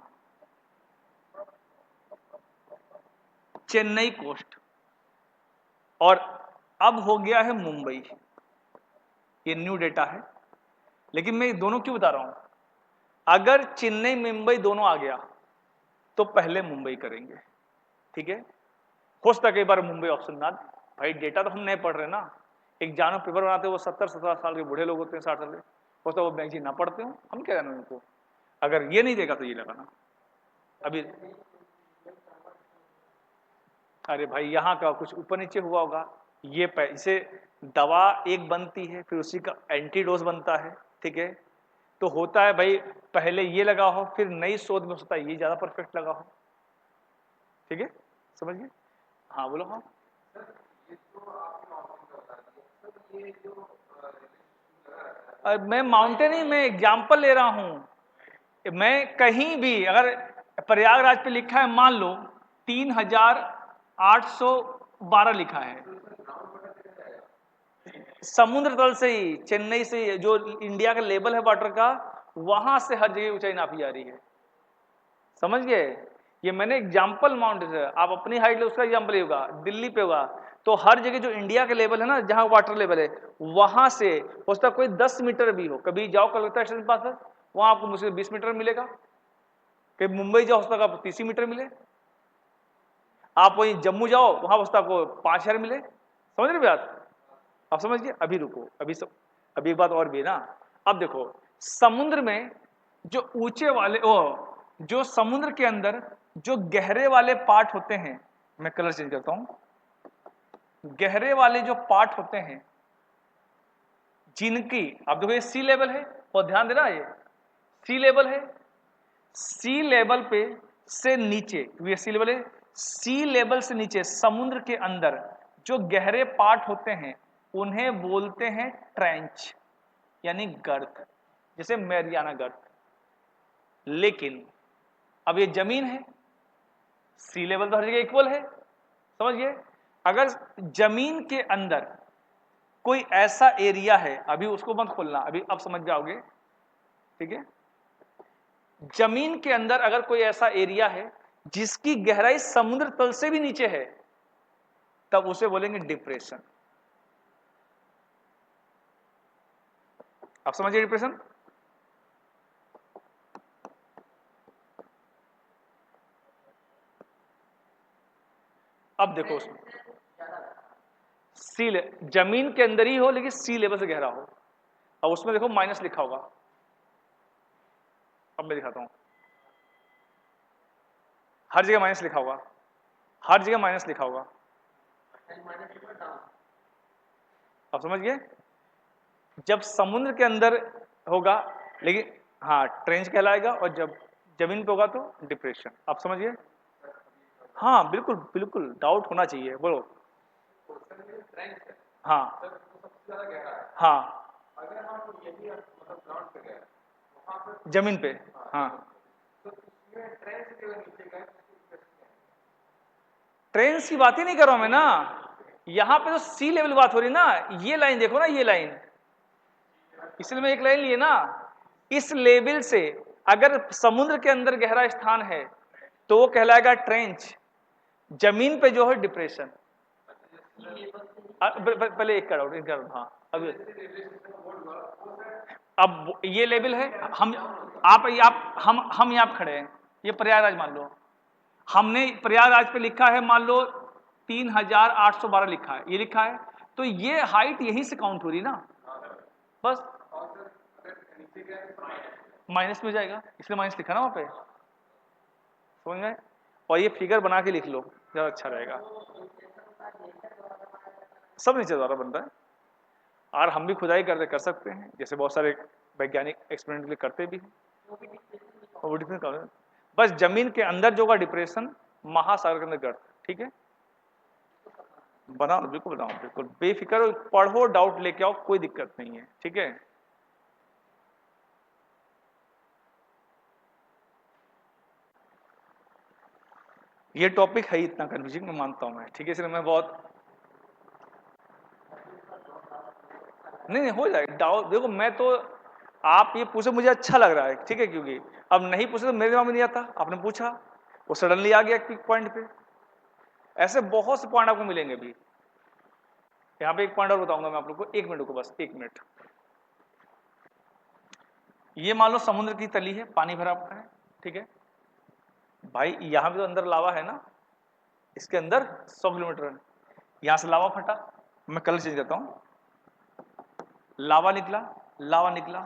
चेन्नई कोस्ट, और अब हो गया है मुंबई, ये न्यू डेटा है, लेकिन मैं दोनों क्यों बता रहा हूं, अगर चेन्नई मुंबई दोनों आ गया तो पहले मुंबई करेंगे, ठीक है। हो सकता है कई बार मुंबई ऑप्शन ना दे, भाई डेटा तो हम नहीं पढ़ रहे ना, एग्जाम में पेपर बनाते वो 70-70 साल के बूढ़े लोग होते हैं, 60 साल के, हो सकता है वो मैगजीन ना पढ़ते हो, हम क्या जाना उनको, अगर ये नहीं देगा तो ये लगाना। अभी अरे भाई यहाँ का कुछ ऊपर नीचे हुआ होगा, ये इसे दवा एक बनती है फिर उसी का एंटीडोज बनता है, ठीक है, तो होता है भाई पहले ये लगा हो फिर नई शोध में होता है ये ज्यादा परफेक्ट लगा हो, ठीक है, समझ गए। हाँ बोलो। हाँ मैं माउंटेन ही मैं एग्जाम्पल ले रहा हूं, मैं कहीं भी अगर प्रयागराज पे लिखा है मान लो 3,812 लिखा है, समुद्र तल से ही, चेन्नई से ही, जो इंडिया का लेवल है वाटर का, वहां से हर जगह ऊंचाई नापी जा रही है, समझ गए। ये मैंने एग्जाम्पल माउंट से, आप अपनी हाइट ले उसका एग्जाम्पल ही होगा, दिल्ली पे होगा तो हर जगह जो इंडिया के लेवल है ना, जहां वाटर लेवल है, वहां से हो सकता कोई 10 मीटर भी हो। कभी जाओ कलकत्ता स्टेशन पास है, वहां आपको मुझसे 20 मीटर मिलेगा। कभी मुंबई जाओ, हो सकता आपको 30 मीटर मिले। आप वहीं जम्मू जाओ, वहां हो सकता आपको 5000 मिले। समझ रहे बात? आप समझिए। अभी रुको, अभी एक बात और भी है ना। अब देखो, समुद्र में जो ऊंचे वाले जो समुद्र के अंदर जो गहरे वाले पार्ट होते हैं, मैं कलर चेंज करता हूं, गहरे वाले जो पार्ट होते हैं, जिनकी आप देखो ये सी लेवल है, और ध्यान देना ये सी लेवल है, सी लेवल पे से नीचे, ये सी लेवल है, सी लेवल से नीचे समुद्र के अंदर जो गहरे पार्ट होते हैं उन्हें बोलते हैं ट्रेंच, यानी गर्त, जैसे मैरियाना गर्त। लेकिन अब ये जमीन है, सी लेवल तो हर जगह इक्वल है, समझिए। अगर जमीन के अंदर कोई ऐसा एरिया है, अभी उसको मत खोलना, अभी अब समझ जाओगे, ठीक है। जमीन के अंदर अगर कोई ऐसा एरिया है जिसकी गहराई समुद्र तल से भी नीचे है, तब उसे बोलेंगे डिप्रेशन। आप समझिए डिप्रेशन। अब देखो उसमें जमीन के अंदर ही हो लेकिन सी लेवल से गहरा हो। अब उसमें देखो माइनस लिखा होगा, अब मैं दिखाता हूं, हर जगह माइनस लिखा होगा, हर जगह माइनस लिखा होगा। आप समझ गए? जब समुद्र के अंदर होगा, लेकिन हाँ ट्रेंच कहलाएगा, और जब जमीन पे होगा तो डिप्रेशन। आप समझिए। हाँ बिल्कुल बिल्कुल, डाउट होना चाहिए, बोलो। हाँ हाँ, जमीन पे, हाँ। ट्रेंच की बात ही नहीं कर रहा हूं मैं ना, यहां पे तो सी लेवल बात हो रही ना। ये लाइन देखो ना, ये लाइन, इसलिए मैं एक लाइन लिए ना, इस लेवल से अगर समुद्र के अंदर गहरा स्थान है तो वो कहलाएगा ट्रेंच, जमीन पे जो है डिप्रेशन। पहले एक डाउट, हाँ अभी। अब ये लेवल है, हम आप हम यहाँ पे खड़े हैं, ये प्रयागराज मान लो, हमने प्रयागराज पे लिखा है मान लो 3812 लिखा है, ये लिखा है, तो ये हाइट यहीं से काउंट हो रही ना, बस माइनस में जाएगा, इसलिए माइनस लिखा ना वहां पे, समझ गए। और ये फिगर बना के लिख लो, ज्यादा अच्छा रहेगा। सब नीचे द्वारा बन रहा है, और हम भी खुदाई कर सकते हैं, जैसे बहुत सारे वैज्ञानिक एक्सपेरिमेंट भी करते भी हैं। वो डिफरेंट, बस जमीन के अंदर जो होगा डिप्रेशन, महासागर के अंदर गर्त, ठीक है। बनाओ, बिल्कुल बनाओ, बिल्कुल बेफिक्र हो, पढ़ो, डाउट लेके आओ, कोई दिक्कत नहीं है, ठीक है। ये टॉपिक है इतना कन्फ्यूजिंग, मैं मानता हूं मैं, ठीक है, इसलिए मैं बहुत नहीं हो जाएगा डाउट। देखो मैं तो, आप ये पूछे मुझे अच्छा लग रहा है, ठीक है, क्योंकि अब नहीं पूछे तो मेरे दिमाग में नहीं आता, आपने पूछा वो सडनली आ गया क्विक पॉइंट पे। ऐसे बहुत से पॉइंट आपको मिलेंगे भी। यहाँ पे एक पॉइंट और बताऊंगा मैं आप लोग को, 1 मिनट को, बस 1 मिनट। ये मान लो समुद्र की तली है, पानी भरा हुआ है, ठीक है भाई, यहाँ पे तो अंदर लावा है ना, इसके अंदर 100 किलोमीटर है, यहां से लावा फटा, मैं कलर चेंज करता हूं, लावा निकला, लावा निकला,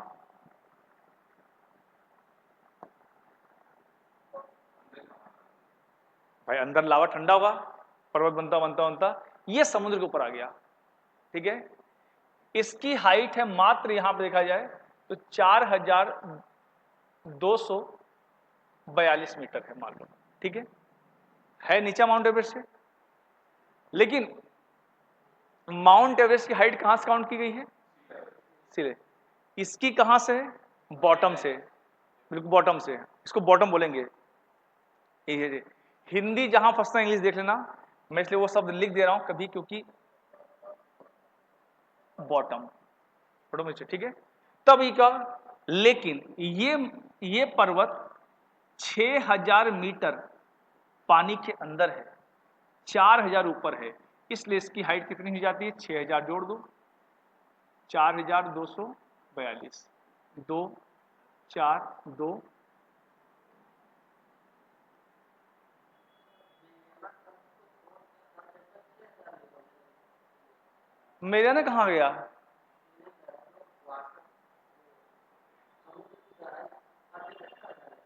भाई अंदर लावा ठंडा होगा, पर्वत बनता बनता बनता ये समुद्र के ऊपर आ गया, ठीक है। इसकी हाइट है मात्र, यहां पर देखा जाए तो 4242 मीटर है मान लो, ठीक है नीचा माउंट एवरेस्ट से। लेकिन माउंट एवरेस्ट की हाइट कहां से काउंट की गई है? सीधे इसकी कहां से है? बॉटम से, बिल्कुल बॉटम से, इसको बॉटम बोलेंगे। ये हिंदी जहां फंसता है इंग्लिश देख लेना, मैं इसलिए वो शब्द लिख दे रहा हूं कभी, क्योंकि बॉटम बॉटम नीचे, ठीक है। तब ये क्या, लेकिन ये पर्वत 6000 मीटर पानी के अंदर है, 4000 ऊपर है, इसलिए इसकी हाइट कितनी हो जाती है, 6000 जोड़ दो, 4242, 2 4 2, मेरा ना कहाँ गया,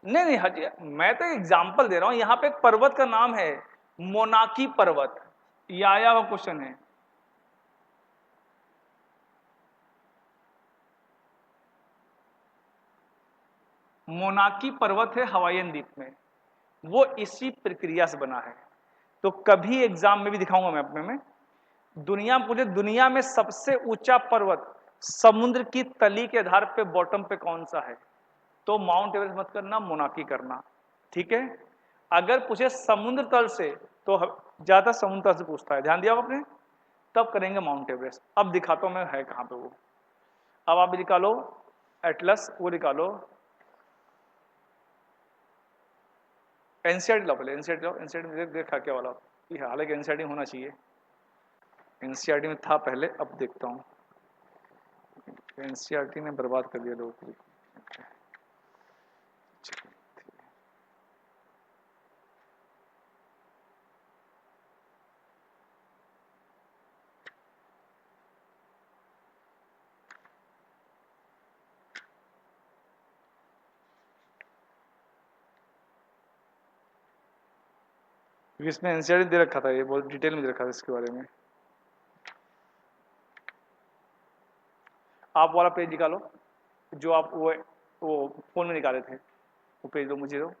नहीं नहीं हटिए, मैं तो एग्जाम्पल दे रहा हूं, यहाँ पे एक पर्वत का नाम है मोनाकी पर्वत, ये आया हुआ क्वेश्चन है। मोनाकी पर्वत है हवाईयन द्वीप में, वो इसी प्रक्रिया से बना है। तो कभी एग्जाम में भी दिखाऊंगा मैं अपने में, दुनिया पूरे दुनिया में सबसे ऊंचा पर्वत समुद्र की तली के आधार पे बॉटम पे कौन सा है, तो माउंट एवरेस्ट मत करना, मोनाकी करना, ठीक है। अगर पूछे समुद्र तल से तो ज्यादा समुद्र तल से पूछता है, ध्यान दिया आपने, तब करेंगे माउंट एवरेस्ट। अब दिखाता हूं मैं है कहां पे वो। अब आप निकालो एटलस, वो निकालो एनसीईआरटी लो, पहले एनसीईआरटी लो, एनसीईआरटी में देखा क्या वाला, हालांकि एनसीईआरटी होना चाहिए, एनसीईआरटी में था पहले, अब देखता हूँ। एनसीईआरटी ने बर्बाद कर दिया लोगों को। क्योंकि इसमें एनसीईआरटी दे रखा था, ये बहुत डिटेल में दे रखा था इसके बारे में। आप वाला पेज निकालो जो आप वो फोन में निकाले थे, वो पेज दो मुझे, दो।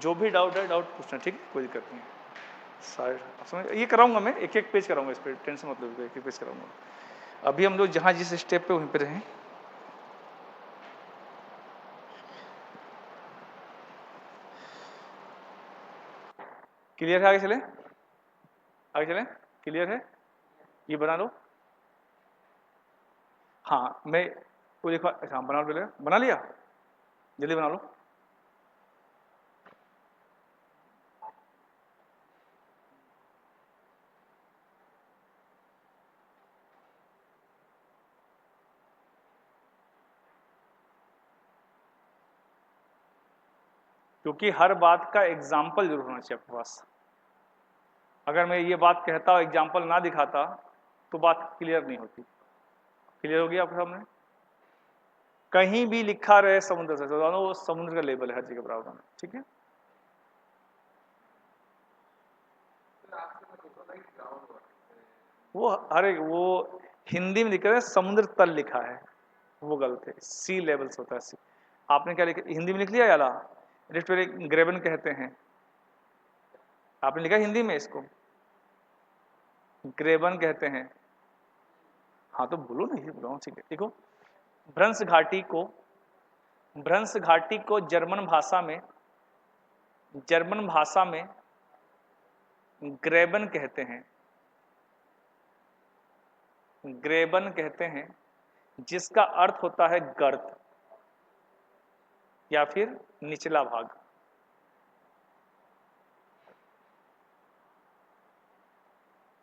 जो भी डाउट है डाउट पूछना, ठीक है, कोई दिक्कत नहीं है। साइड समझ, ये कराऊंगा मैं, एक एक पेज कराऊंगा इस पर, टेंशन मत लो, एक एक पेज कराऊंगा। अभी हम लोग जहाँ जिस स्टेप पे वहीं पे रहें। क्लियर है? आगे चले, आगे चले, क्लियर है? ये बना लो। हाँ मैं वो देखो, अच्छा बना लो, पहले बना लिया, जल्दी बना लो। क्योंकि हर बात का एग्जाम्पल जरूर होना चाहिए आपके पास। अगर मैं ये बात कहता एग्जाम्पल ना दिखाता तो बात क्लियर नहीं होती। क्लियर हो गया आपके सामने? कहीं भी लिखा रहे समुद्र से, तो वो समुद्र का लेवल है हर जगह प्रावधान, ठीक है। वो हर एक वो हिंदी में लिखा है समुद्र तल लिखा है, वो गलत है, सी लेवल से होता है सी। आपने क्या लिखा हिंदी में? लिख लिया याला, रिफ्ट वेरी ग्रेवन कहते हैं, आपने लिखा हिंदी में इसको ग्रेवन कहते हैं। हाँ तो बोलो नहीं, बोलो ठीक है। देखो भ्रंश घाटी को, भ्रंश घाटी को जर्मन भाषा में, जर्मन भाषा में ग्रेबन कहते हैं, ग्रेबन कहते हैं, जिसका अर्थ होता है गर्त या फिर निचला भाग।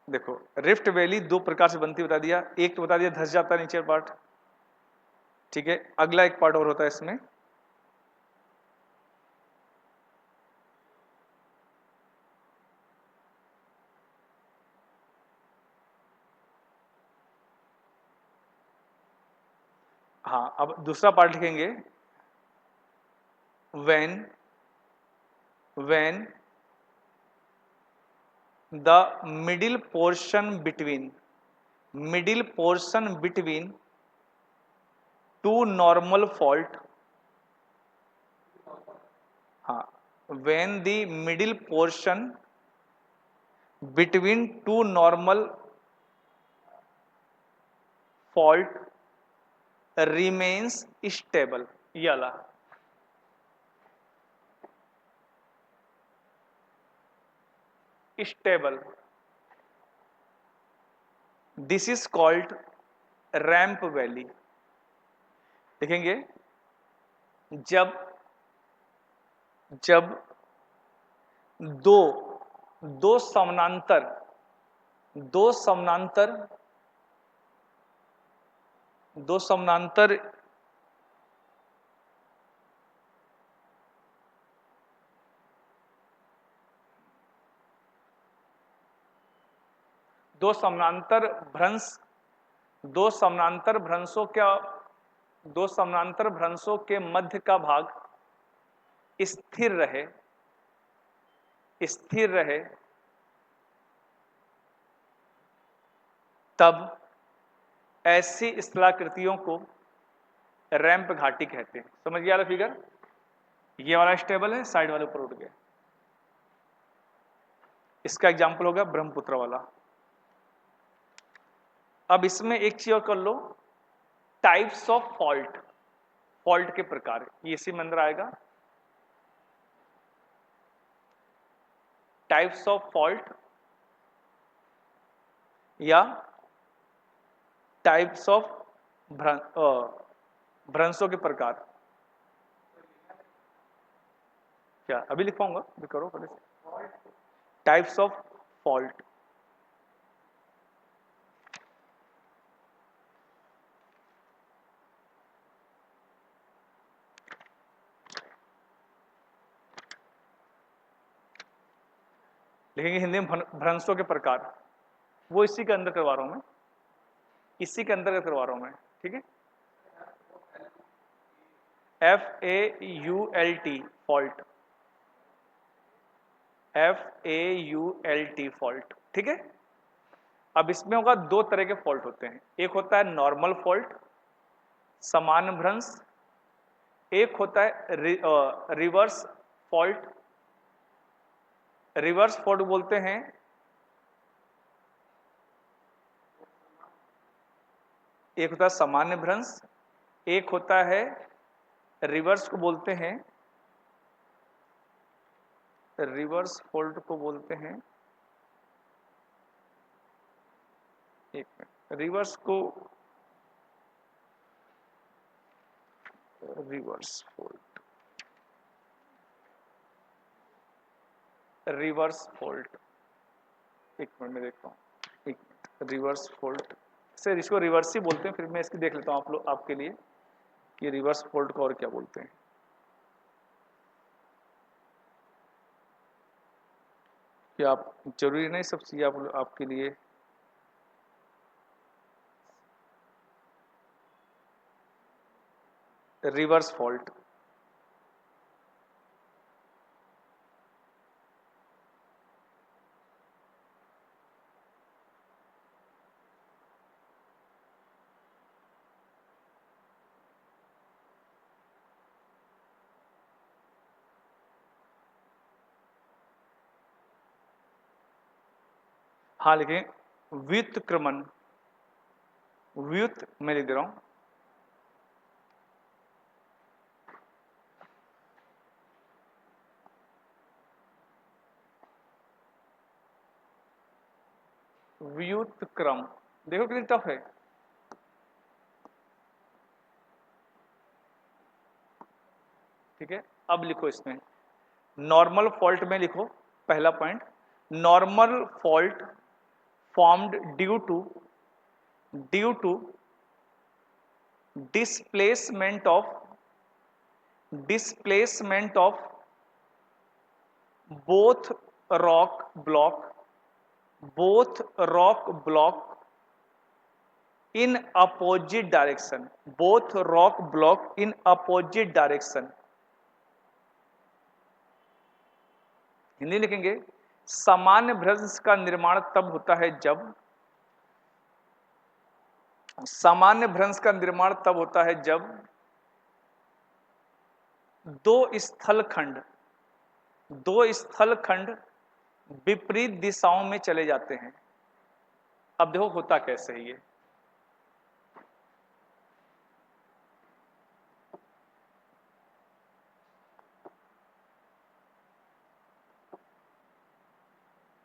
देखो रिफ्ट वैली दो प्रकार से बनती बता दिया, एक तो बता दिया धस जाता है नीचे पार्ट, ठीक है। अगला एक पार्ट और होता है इसमें, हाँ अब दूसरा पार्ट लिखेंगे, when the middle portion between, middle portion between two normal fault, हाँ when the middle portion between two normal fault remains stable, ये वाला stable, this is called ramp valley. देखेंगे जब जब दो दो समानांतर दो समानांतर दो समानांतर दो समानांतर भ्रंश, दो समानांतर भ्रंशों का, दो समानांतर भ्रंशों के मध्य का भाग स्थिर रहे, स्थिर रहे, तब ऐसी स्थलाकृतियों को रैंप घाटी कहते हैं। समझ गया वाला फिगर? ये वाला स्टेबल है, साइड वाले ऊपर उठ गए। इसका एग्जांपल होगा ब्रह्मपुत्र वाला। अब इसमें एक चीज और कर लो, टाइप्स ऑफ फॉल्ट, फॉल्ट के प्रकार, ये इसी में अंदर आएगा। टाइप्स ऑफ फॉल्ट या टाइप्स ऑफ भ्रंशों के प्रकार। क्या अभी लिख पाऊंगा? अभी करो पहले से। टाइप्स ऑफ फॉल्ट, लिखेंगे हिंदी में भ्रंशों के प्रकार, वो इसी के अंदर करवा रहा हूं मैं, इसी के अंदर करवा रहा हूं मैं, ठीक है। FAULT फॉल्ट, FAULT फॉल्ट, ठीक है। अब इसमें होगा दो तरह के फॉल्ट होते हैं, एक होता है नॉर्मल फॉल्ट, समान भ्रंश, एक होता है रिवर्स फॉल्ट, रिवर्स फोल्ड बोलते हैं, एक होता है सामान्य भ्रंश, एक होता है रिवर्स को बोलते हैं, रिवर्स फोल्ड को बोलते हैं, एक मिनट, रिवर्स को रिवर्स फोल्ड, रिवर्स फोल्ड, एक मिनट में देखता हूँ, एक मिनट, रिवर्स फोल्ड से इसको रिवर्स ही बोलते हैं, फिर मैं इसकी देख लेता हूँ आप लोग आपके लिए कि रिवर्स फोल्ड को और क्या बोलते हैं। कि आप जरूरी नहीं सब चीज़ आप आपके लिए रिवर्स फॉल्ट, हाँ लिखें व्युत्क्रमण, व्युत मैं लिख दे रहा हूं, व्युत्क्रम, देखो कितनी टफ है। ठीक है, अब लिखो इसमें नॉर्मल फॉल्ट में लिखो, पहला point, normal fault formed due to displacement of both rock block both rock block in opposite direction, both rock block in opposite direction। Hindi लिखेंगे सामान्य भ्रंश का निर्माण तब होता है जब, सामान्य भ्रंश का निर्माण तब होता है जब दो स्थलखंड विपरीत दिशाओं में चले जाते हैं। अब देखो होता कैसे है ये,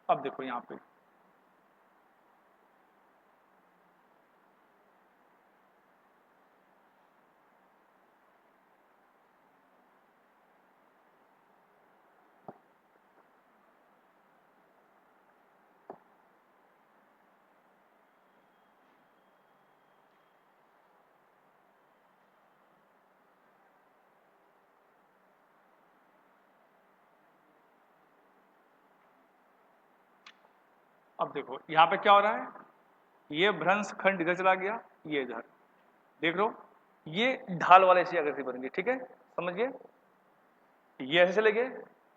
अब देखो यहां पे अब देखो यहां पे क्या हो रहा है, ये भ्रंश खंड इधर चला गया, ये इधर, देख लो ये ढाल वाले से आकृति बन गई। ठीक है, समझिए, ये ऐसे चले गए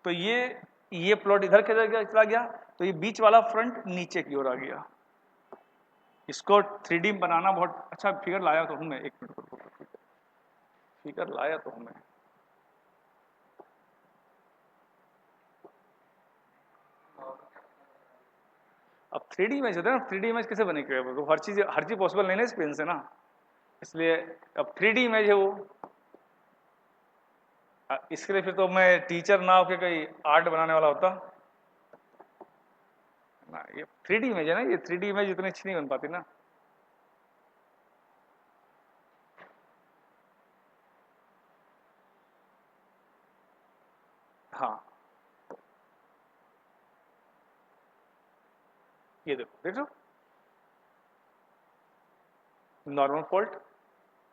तो ये प्लॉट इधर चला गया तो ये बीच वाला फ्रंट नीचे की ओर आ गया। इसको 3D बनाना बहुत अच्छा, फिगर लाया तो हूं मैं, एक मिनट रुको, फिगर लाया तो हूं मैं, अब 3D इमेज होता है ना, 3D इमेज कैसे बनेगी, हर चीज पॉसिबल नहीं ना इस पेन से ना, इसलिए अब 3D इमेज है वो। इसके लिए फिर तो मैं टीचर ना होकर कहीं आर्ट बनाने वाला होता ना, ये 3D इमेज है ना, ये 3D इमेज इतनी अच्छी नहीं बन पाती ना। हाँ ये देखो नॉर्मल फॉल्ट,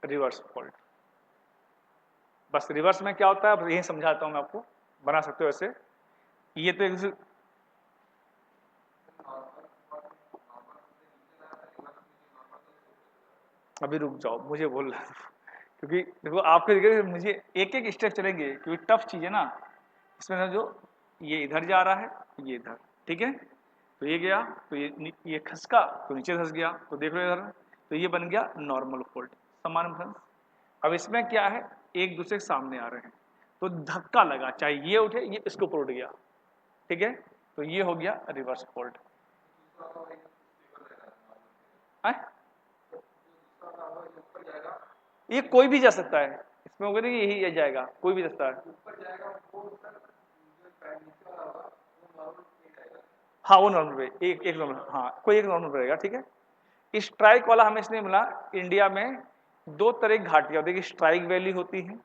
रिवर्स फॉल्ट, बस रिवर्स में क्या होता है अब यही समझाता हूं मैं आपको, बना सकते हो ऐसे, ये तो अभी रुक जाओ मुझे बोल रहा है क्योंकि देखो आपके देखिए मुझे एक एक स्टेप चलेंगे क्योंकि टफ चीज है ना, इसमें समझो ये इधर जा रहा है, ये इधर, ठीक है, तो ये गया तो ये खसका तो नीचे धस गया, तो देख लो इधर, तो ये बन गया नॉर्मल फोल्ड, समान भ्रंश। अब इसमें क्या है, एक दूसरे के सामने आ रहे हैं तो धक्का लगा, चाहे ये उठे ये इसके ऊपर उठ गया, ठीक है, तो ये हो गया रिवर्स फॉल्ट। ये कोई भी जा सकता है, इसमें होगा नहीं यही जाएगा, कोई भी जा सकता है। हाँ वो नॉर्मल पे, एक नॉर्मल, हाँ कोई एक नॉर्मल रहेगा, ठीक है। स्ट्राइक वाला हमें इसलिए मिला, इंडिया में दो तरह की घाटियां होती है, स्ट्राइक वैली होती है,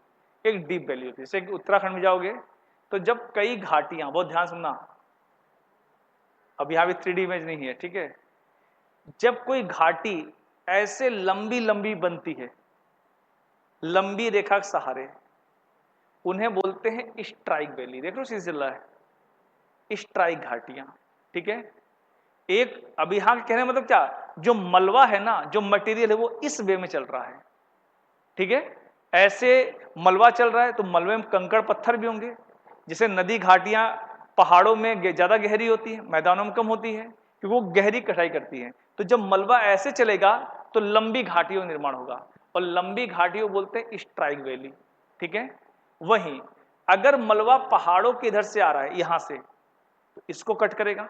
एक डीप वैली होती है। जैसे उत्तराखंड में जाओगे तो जब कई घाटियां, बहुत ध्यान सुनना, अब यहाँ भी 3D इमेज नहीं है, ठीक है। जब कोई घाटी ऐसे लंबी लंबी बनती है, लंबी रेखा के सहारे, उन्हें बोलते हैं स्ट्राइक वैली। देख लो सिलसिला है, स्ट्राइक घाटियां, ठीक है। एक अब यहां कहने मतलब क्या, जो मलबा है ना, जो मटेरियल है वो इस वे में चल रहा है, ठीक है। ऐसे मलबा चल रहा है तो मलबे में कंकड़ पत्थर भी होंगे। जैसे नदी घाटियां पहाड़ों में ज्यादा गहरी होती है, मैदानों में कम होती है, क्योंकि वो गहरी कटाई करती है। तो जब मलबा ऐसे चलेगा तो लंबी घाटियों का निर्माण होगा, और लंबी घाटियों बोलते हैं स्ट्राइक वैली, ठीक है। वहीं अगर मलबा पहाड़ों के इधर से आ रहा है, यहां से, तो इसको कट करेगा,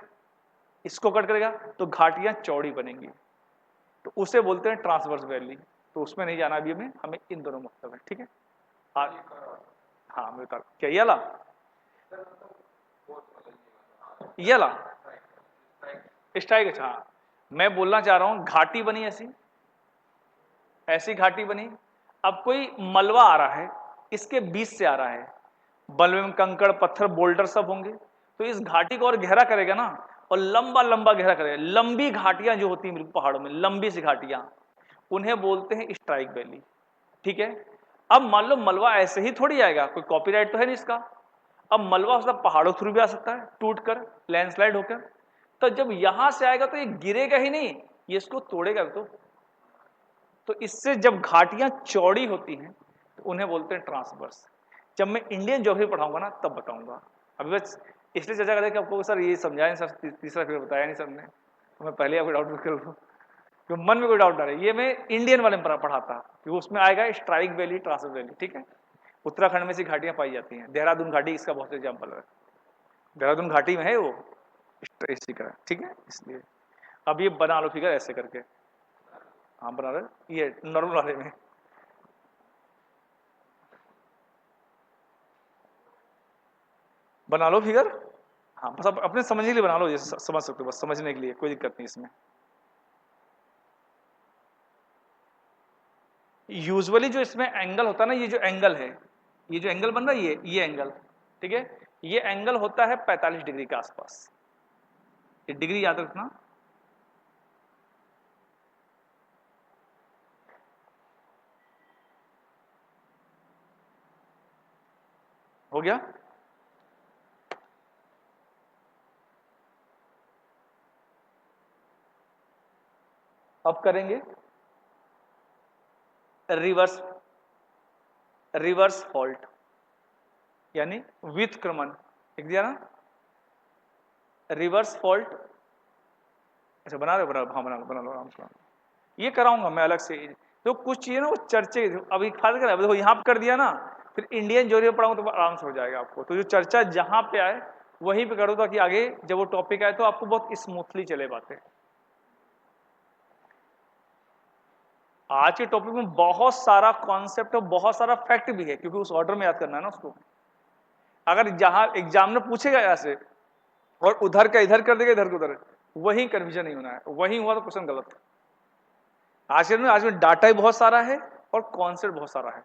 इसको कट करेगा, तो घाटियां चौड़ी बनेंगी, तो उसे बोलते हैं ट्रांसवर्स वैली। तो उसमें नहीं जाना अभी हमें इन दोनों मतलब है, ठीक है। हाँ मैं बता, क्या ये ला, ये ला स्ट्राइक, अच्छा हाँ। मैं बोलना चाह रहा हूं घाटी बनी ऐसी, ऐसी घाटी बनी। अब कोई मलबा आ रहा है, इसके बीच से आ रहा है, मलबे में कंकड़ पत्थर बोल्डर सब होंगे, तो इस घाटी को और गहरा करेगा ना, और लंबा लंबा गहरा करेगा। लंबी घाटियां जो होती हैं पहाड़ों में, लंबी सी घाटियां, उन्हें बोलते हैं स्ट्राइक वैली, ठीक है। अब मान लो मलबा ऐसे ही थोड़ी आएगा, कोई कॉपीराइट तो है नहीं इसका। अब मलबा उसका पहाड़ों थ्रू भी आ सकता है, टूट कर, लैंडस्लाइड होकर। तो जब यहां से आएगा तो ये गिरेगा ही नहीं, ये इसको तोड़ेगा तो इससे जब घाटियां चौड़ी होती हैं तो उन्हें बोलते हैं ट्रांसवर्स। जब मैं इंडियन ज्योग्राफी पढ़ाऊंगा ना तब बताऊंगा, अभी बस इसलिए चर्चा करें कि आपको सर ये समझाया नहीं सर, तीसरा फिर बताया नहीं सर ने, तो मैं पहले आपको डाउट कर लूँ, क्योंकि मन में कोई डाउट ना रहे। ये मैं इंडियन वाले में पढ़ाता, क्योंकि उसमें आएगा स्ट्राइक वैली, ट्रांसवर्स वैली, ठीक है। उत्तराखंड में से घाटियां पाई जाती हैं, देहरादून घाटी इसका बहुत एग्जाम्पल है, देहरादून घाटी में है वो इसी का, ठीक है। इसलिए अब ये बना लो फिगर ऐसे करके, हाँ बना रहे, ये नॉर्मल वाले में बना लो फिगर, हाँ बस अपने समझने के लिए बना लो, जैसे समझ सकते हो, बस समझने के लिए, कोई दिक्कत नहीं इसमें। यूजुअली जो इसमें एंगल होता है ना, ये जो एंगल है, ये जो एंगल बन रहा है, ये एंगल, ठीक है, ये एंगल होता है 45 डिग्री के आसपास। ये डिग्री याद रखना, हो गया। अब करेंगे रिवर्स, रिवर्स फॉल्ट, यानी व्युत्क्रमण, लिख दिया ना, रिवर्स फॉल्ट। अच्छा बना रहे हो, हाँ बना लो आराम से, ये कराऊंगा मैं अलग से। तो कुछ चीजें ना वो चर्चे, अभी खास कर देखो यहाँ पे कर दिया ना, फिर इंडियन ज्योग्राफी पढ़ाऊंगा तो आराम से हो जाएगा आपको। तो जो चर्चा जहां पे आए वहीं पे करो, ताकि आगे जब वो टॉपिक आए तो आपको बहुत स्मूथली चले बातें। आज के टॉपिक में बहुत सारा कॉन्सेप्ट और बहुत सारा फैक्ट भी है, क्योंकि उस ऑर्डर में याद करना है ना उसको। अगर जहां एग्जाम में पूछेगा ऐसे और उधर का इधर कर देगा, इधर का उधर, वही कन्फ्यूजन नहीं होना है, वही हुआ तो क्वेश्चन गलत। आज में डाटा ही बहुत सारा है और कॉन्सेप्ट बहुत सारा है,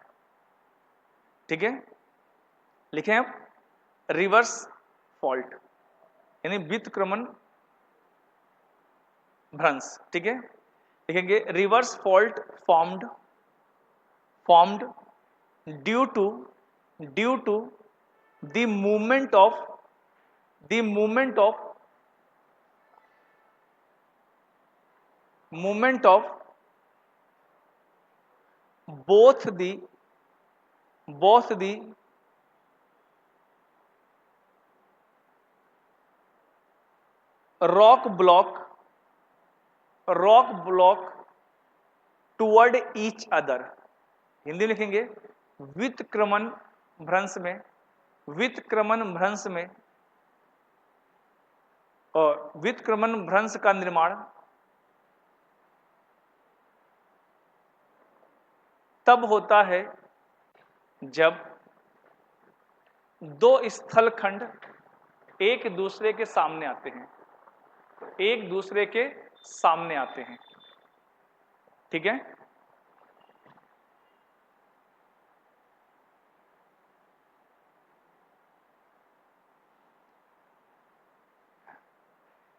ठीक है। लिखें आप रिवर्स फॉल्ट, यानी व्युत्क्रमण भ्रंश, ठीक है। लिखेंगे reverse fault formed due to the movement of both the rock block toward each other। Hindi लिखेंगे व्युत्क्रमण भ्रंश में और व्युत्क्रमण भ्रंश का निर्माण तब होता है जब दो स्थलखंड एक दूसरे के सामने आते हैं, एक दूसरे के सामने आते हैं। ठीक है,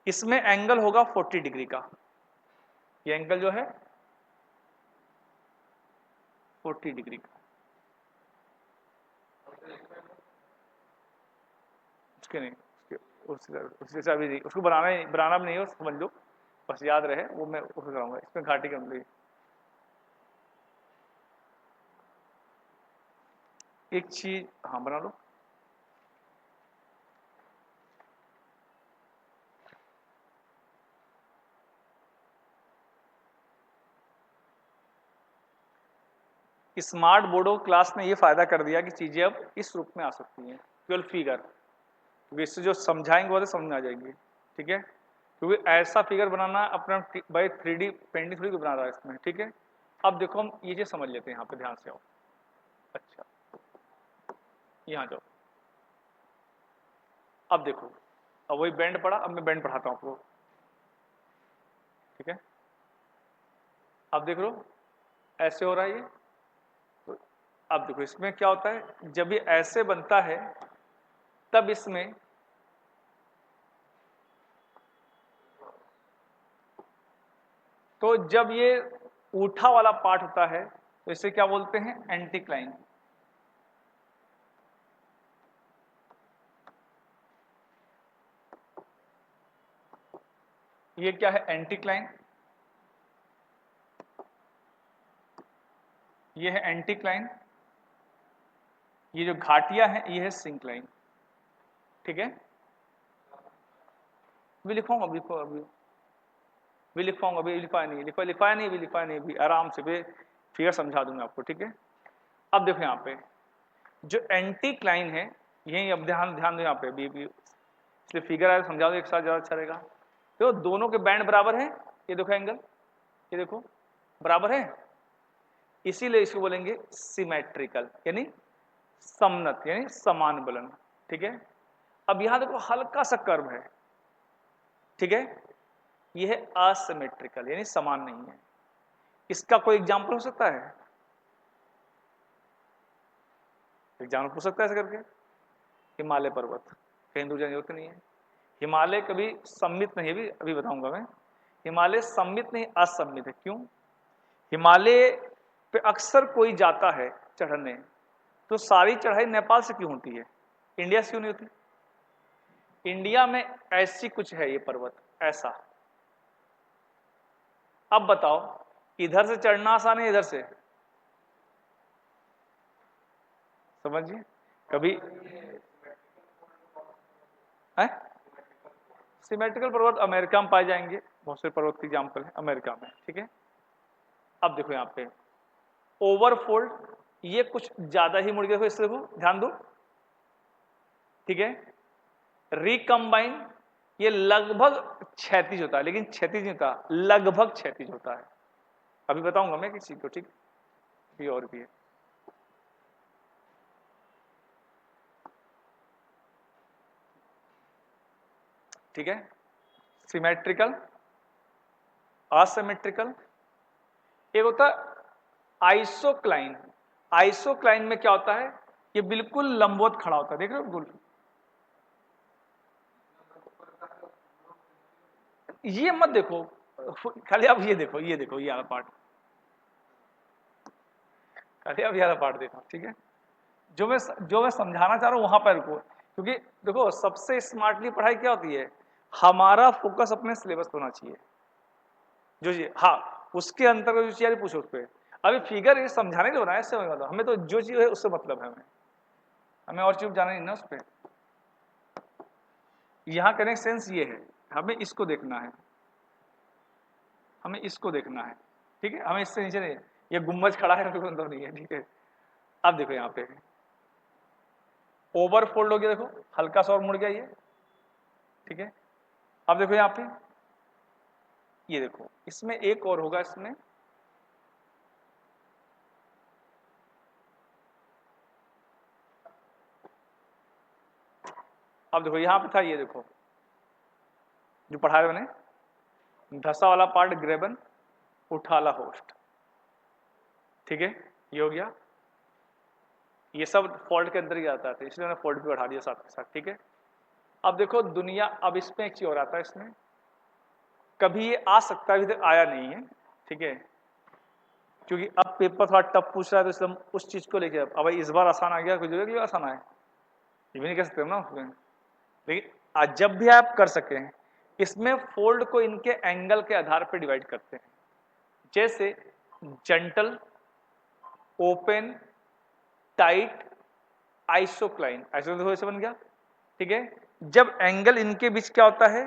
इसमें एंगल होगा 40 डिग्री का। ये एंगल जो है 40 डिग्री का। उसके नहीं, उसके से अभी नहीं, उसको बनाना भी नहीं हो, समझ लो, बस याद रहे, वो मैं उसको कराऊंगा। इसमें घाटी कम एक चीज, हाँ बना लो। स्मार्ट बोर्डो क्लास ने ये फायदा कर दिया कि चीजें अब इस रूप में आ सकती हैं, केवल फिगर, क्योंकि इससे जो समझाएंगे वो तो समझ में आ जाएंगी। ठीक है, क्योंकि ऐसा फिगर बनाना अपना भाई 3D पेंटिंग थोड़ी बना रहा है इसमें। ठीक है, अब देखो हम ये चीज समझ लेते हैं, यहाँ पे ध्यान से आओ। अच्छा, यहाँ जाओ, अब देखो, अब वही बैंड पढ़ा, अब मैं बैंड पढ़ाता हूँ आपको। ठीक है, अब देख लो ऐसे हो रहा है ये। तो अब देखो इसमें क्या होता है, जब ये ऐसे बनता है तब इसमें तो जब ये ऊठा वाला पार्ट होता है तो इसे क्या बोलते हैं, एंटीक्लाइन। ये क्या है, एंटीक्लाइन। ये है एंटीक्लाइन। ये जो घाटियां हैं ये है सिंक्लाइन। ठीक है, अभी लिखवाऊंगा, अभी लिखवाऊंगा, अभी लिखवाया नहीं, अभी लिखवाया नहीं, अभी आराम से भी फिगर समझा दूंगा आपको। ठीक है, अब देखो यहाँ पे जो एंटीक्लाइन है, यही अब ध्यान ध्यान दो यहाँ पे भी इसलिए फिगर आए समझा दो एक साथ, ज्यादा अच्छा रहेगा। तो दोनों के बैंड बराबर हैं, ये देखो एंगल, ये देखो बराबर है, इसीलिए इसको बोलेंगे सिमेट्रिकल, यानी समनत, यानी समान बलन। ठीक है, अब यहां देखो हल्का सा कर्व है। ठीक है, यह है असिमेट्रिकल, यानी समान नहीं है। इसका कोई एग्जाम्पल हो सकता है, एग्जाम्पल पूछ सकता है ऐसे करके, हिमालय पर्वत, कहीं दूर जाने की जरूरत नहीं है। हिमालय कभी सम्मित नहीं है, अभी बताऊंगा मैं। हिमालय सम्मित नहीं, असम्मित है। क्यों? हिमालय पे अक्सर कोई जाता है चढ़ने, तो सारी चढ़ाई नेपाल से क्यों होती है, इंडिया से क्यों नहीं होती? इंडिया में ऐसी कुछ है ये पर्वत, ऐसा। अब बताओ, इधर से चढ़ना आसान है, इधर से? समझिए, कभी है सिमेट्रिकल पर्वत अमेरिका में पाए जाएंगे, बहुत से पर्वत की एग्जाम्पल है अमेरिका में। ठीक है, अब देखो यहाँ पे ओवरफोल्ड, ये कुछ ज्यादा ही मुड़ गया, देखो इससे देखो, ध्यान दो। ठीक है, रिकम्बाइन, ये लगभग क्षैतिज होता है, लेकिन क्षैतिज नहीं होता, लगभग क्षैतिज होता है। अभी बताऊंगा मैं किसी को। ठीक, ये और भी है। ठीक है, सिमेट्रिकल, असिमेट्रिकल, एक होता है आइसोक्लाइन। आइसोक्लाइन में क्या होता है, ये बिल्कुल लंबवत खड़ा होता है, देख रहे हो बिल्कुल। ये मत देखो, खाली आप ये देखो, ये देखो, ये वाला पार्ट, खाली आप ये वाला पार्ट देखो। ठीक है, जो मैं समझाना चाह रहा हूं वहां पर रुको, क्योंकि देखो सबसे स्मार्टली पढ़ाई क्या होती है, हमारा फोकस अपने सिलेबस पे होना चाहिए। जो ये हाँ, उसके अंतर्गत जो चीज पूछो उस पर। अभी फिगर ये समझाने के बनाया, इससे मतलब हमें तो जो चीज है उससे मतलब है, हमें और चीज जाना नहीं ना उस पर। यहाँ करने का सेंस ये है, हमें इसको देखना है, हमें इसको देखना है। ठीक है, हमें इससे नीचे नहीं, ये गुम्बज खड़ा है तो मतलब नहीं है। ठीक है, अब देखो यहाँ पे ओवरफोल्ड हो गया, देखो हल्का सा और मुड़ गया ये। ठीक है, अब देखो यहाँ पे, ये देखो इसमें एक और होगा इसमें, अब देखो यहाँ पे था, ये देखो जो पढ़ाया मैंने, धसा वाला पार्ट ग्रेबन, उठाला होस्ट, ठीक है, ये हो गया। ये सब फॉल्ट के अंदर ही आता है, इसलिए मैंने फॉल्ट भी बढ़ा दिया साथ के साथ, ठीक है। अब देखो दुनिया, अब इसमें एक चीज और आता है, इसमें कभी ये आ सकता है, अभी तक आया नहीं है, ठीक है, क्योंकि अब पेपर थोड़ा टफ पूछ रहा है, तो इसलिए हम उस चीज को लेके, अब भाई इस बार आसान आ गया, कुछ जगह कि आसान आए, ये भी नहीं कह सकते ना उसमें, लेकिन आज जब भी आप कर सकें, इसमें फोल्ड को इनके एंगल के आधार पर डिवाइड करते हैं, जैसे जेंटल, ओपन, टाइट, आइसोक्लाइन, आइसोक्लाइन ऐसे बन गया, ठीक है। जब एंगल इनके बीच क्या होता है,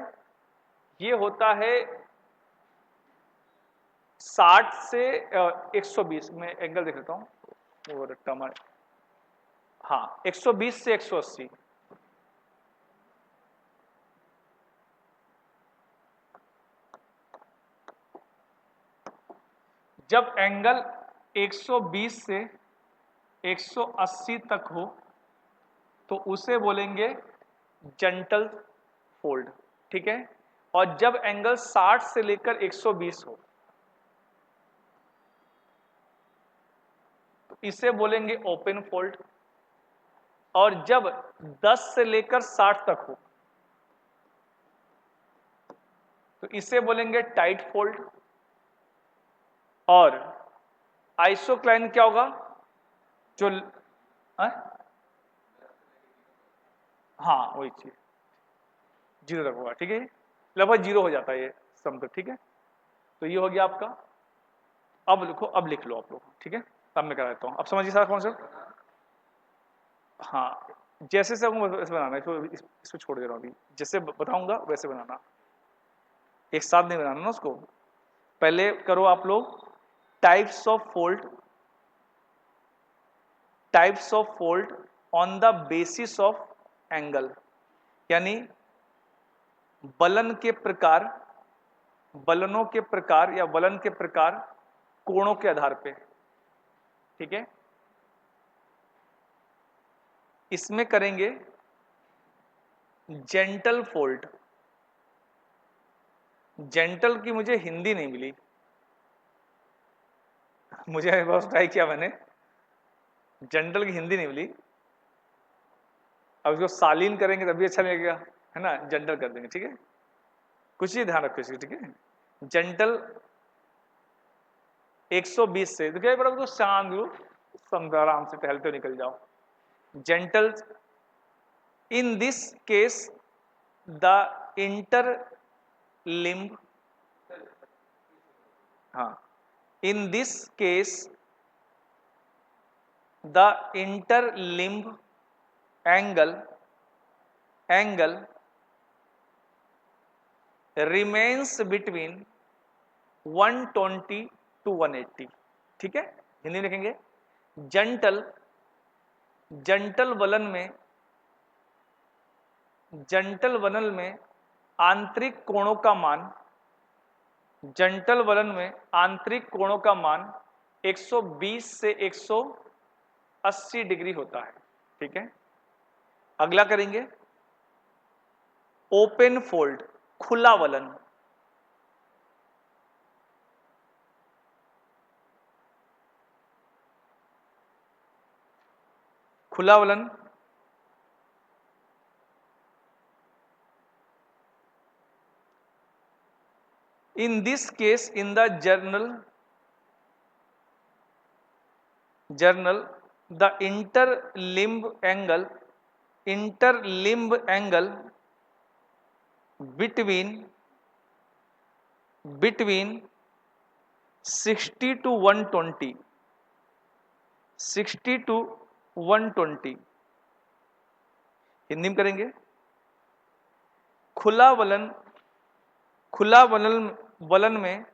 ये होता है 60 से 120 में एंगल देख लेता हूं, वो रट्टा मार, हाँ 120 से 180, जब एंगल 120 से 180 तक हो तो उसे बोलेंगे जेंटल फोल्ड, ठीक है। और जब एंगल 60 से लेकर 120 हो तो इसे बोलेंगे ओपन फोल्ड, और जब 10 से लेकर 60 तक हो तो इसे बोलेंगे टाइट फोल्ड, और आइसोक्लाइन क्या होगा, जो हाँ वही चीज, 0 तक होगा, ठीक है, लगभग 0 हो जाता है ये सम तक, ठीक है। तो ये हो गया आपका। अब लिखो, अब लिख लो आप लोग, ठीक है, अब मैं करा देता हूँ, अब समझिए सारा कॉन्सेप्ट। हाँ, जैसे से वैसे बनाना है, इसको छोड़ दे रहा हूँ अभी, जैसे बताऊंगा वैसे बनाना, एक साथ नहीं बनाना ना उसको। पहले करो आप लोग types of fold, types of fold on the basis of angle, यानी बलन के प्रकार, बलनों के प्रकार या बलन के प्रकार कोणों के आधार पे, ठीक है। इसमें करेंगे जेंटल फोल्ड, जेंटल की मुझे हिंदी नहीं मिली, मुझे बहुत ट्राई किया मैंने, जेंटल की हिंदी नहीं मिली, अब इसको सालीन करेंगे तभी अच्छा लगेगा, है ना, जेंटल कर देंगे, ठीक है। कुछ ही ध्यान रखो इसकी, ठीक है। जेंटल 120 से, तो क्या बड़ा तो शांत हो, समझो आराम से टहलते हो निकल जाओ। Gentle, in this case the interlimb, हाँ, in this case the interlimb angle, angle remains between 120 to 180, ठीक है। हिंदी में लिखेंगे जेंटल, जेंटल वलन में, जेंटल वलन में आंतरिक कोणों का मान, जेंटल वलन में आंतरिक कोणों का मान 120 से 180 डिग्री होता है, ठीक है। अगला करेंगे ओपन फोल्ड, खुला वलन, खुला वलन in this case in the journal the interlimb angle, interlimb angle between 60 to 120, 60 to 120, Hindi में करेंगे खुला वलन, खुला वलन, वलन में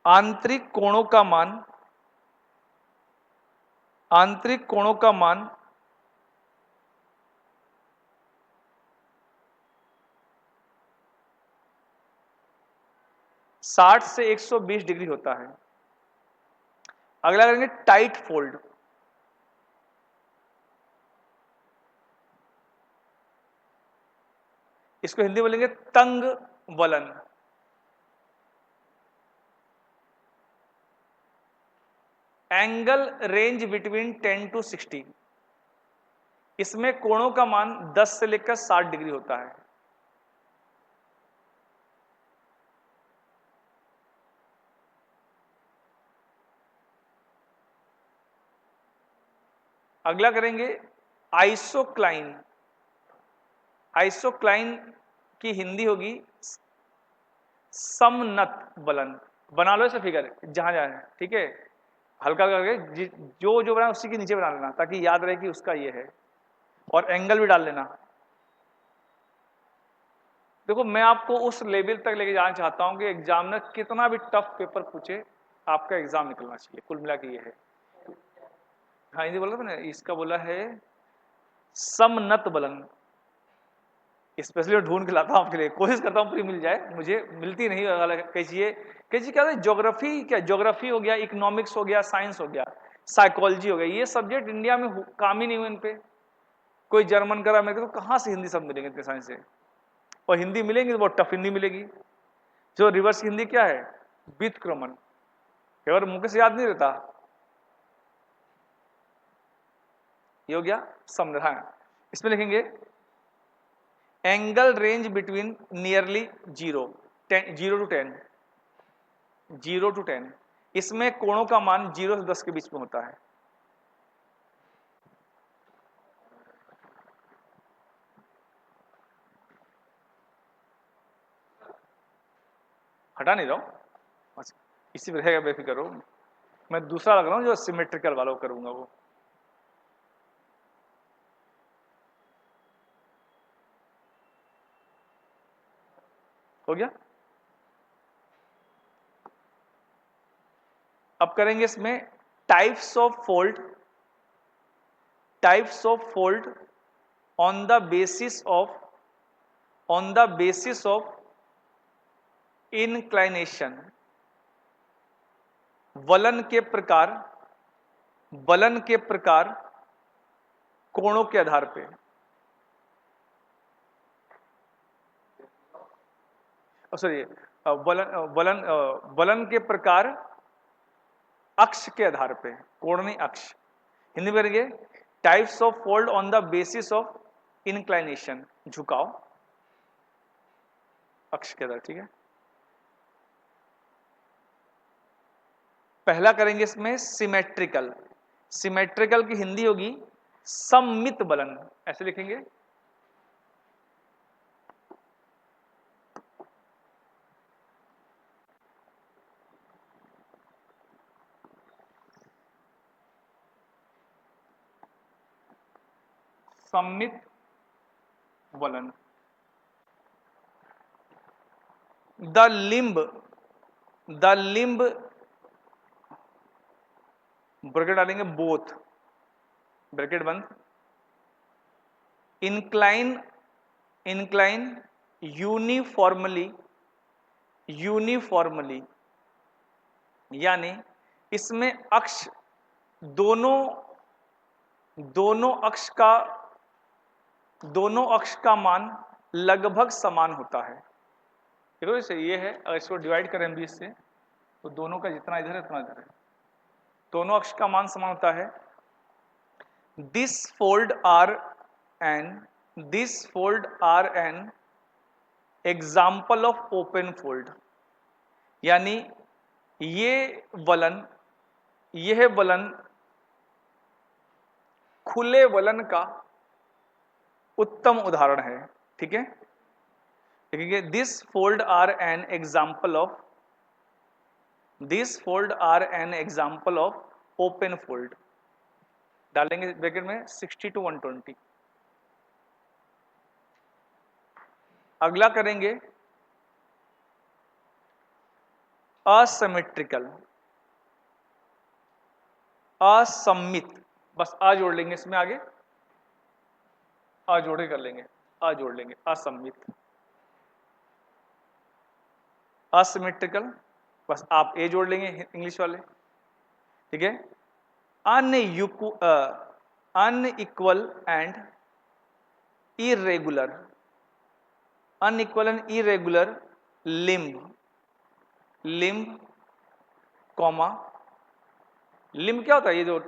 आंतरिक कोणों का मान, आंतरिक कोणों का मान 60 से 120 डिग्री होता है। अगला करेंगे टाइट फोल्ड। इसको हिंदी बोलेंगे तंग वलन। Angle range between 10 to 60। इसमें कोणों का मान 10 से लेकर 60 डिग्री होता है। अगला करेंगे आइसोक्लाइन। आइसोक्लाइन की हिंदी होगी समनत वलन। बना लो ऐसा फिगर जहां जहां है, ठीक है, हल्का करके जो जो बना उसी के नीचे बना लेना ताकि याद रहे कि उसका ये है, और एंगल भी डाल लेना। देखो मैं आपको उस लेवल तक लेके जाना चाहता हूं कि एग्जामिनर कितना भी टफ पेपर पूछे आपका एग्जाम निकलना चाहिए, कुल मिला के ये है। हाँ हिंदी बोला था ना, इसका बोला है समनत बलन। स्पेशली ढूंढ के लाता हूँ आपके लिए, कोशिश करता हूँ पूरी मिल जाए, मुझे मिलती नहीं कई चीजें क्या होता है, ज्योग्राफी, क्या ज्योग्राफी हो गया, इकोनॉमिक्स हो गया, साइंस हो गया, साइकोलॉजी हो गया, ये सब्जेक्ट इंडिया में काम ही नहीं हुए इन पे। कोई जर्मन करा मेरे को तो कहाँ से हिंदी सब मिलेंगे इतने साइंस से, और हिंदी मिलेंगी तो बहुत टफ हिंदी मिलेगी। जो रिवर्स हिंदी क्या है, व्युत्क्रमण, केवल मुंह से याद नहीं रहता। ये हो गया समझ। हाँ इसमें लिखेंगे angle range between nearly 0 to 10, 0 to 10। इसमें कोणों का मान 0 से 10 के बीच में होता है। हटा नहीं रहा हूं, इसी में रहेगा, बेफिक्र हो। मैं दूसरा लग रहा हूं जो सिमेट्रिकल वाला करूंगा वो। हो गया। अब करेंगे इसमें types of fold. Types of fold on the basis of inclination. वलन के प्रकार, वलन के प्रकार कोणों के आधार पे। सॉरी, वलन वलन वलन के प्रकार अक्ष के आधार पे, कोण नहीं अक्ष। हिंदी में करेंगे types of fold on the basis of inclination, झुकाव अक्ष के आधार, ठीक है। पहला करेंगे इसमें सिमेट्रिकल। सिमेट्रिकल की हिंदी होगी सममित बलन, ऐसे लिखेंगे। सममित वलन। द लिम्ब ब्रैकेट डालेंगे बोथ, ब्रैकेट बंद, इंक्लाइन यूनिफॉर्मली, यानी इसमें अक्ष दोनों दोनों अक्ष का मान लगभग समान होता है। देखो जैसे ये है, अगर इसको डिवाइड करें 20 से तो दोनों का जितना इधर है उतना इधर है, दोनों अक्ष का मान समान होता है। This fold are an example of open fold, यानी यह वलन खुले वलन का उत्तम उदाहरण है, ठीक है। देखिए this fold are an example of open fold, डालेंगे ब्रैकेट में 60 to 120। अगला करेंगे असमेट्रिकल, असम्मित, बस आ जोड़ लेंगे इसमें आगे, आ जोड़े कर लेंगे, आ जोड़ लेंगे असम्मित। असिमेट्रिकल, बस आप ए जोड़ लेंगे इंग्लिश वाले, ठीक है। Unequal and irregular, unequal and irregular limb, limb comma, limb क्या होता है, ये जो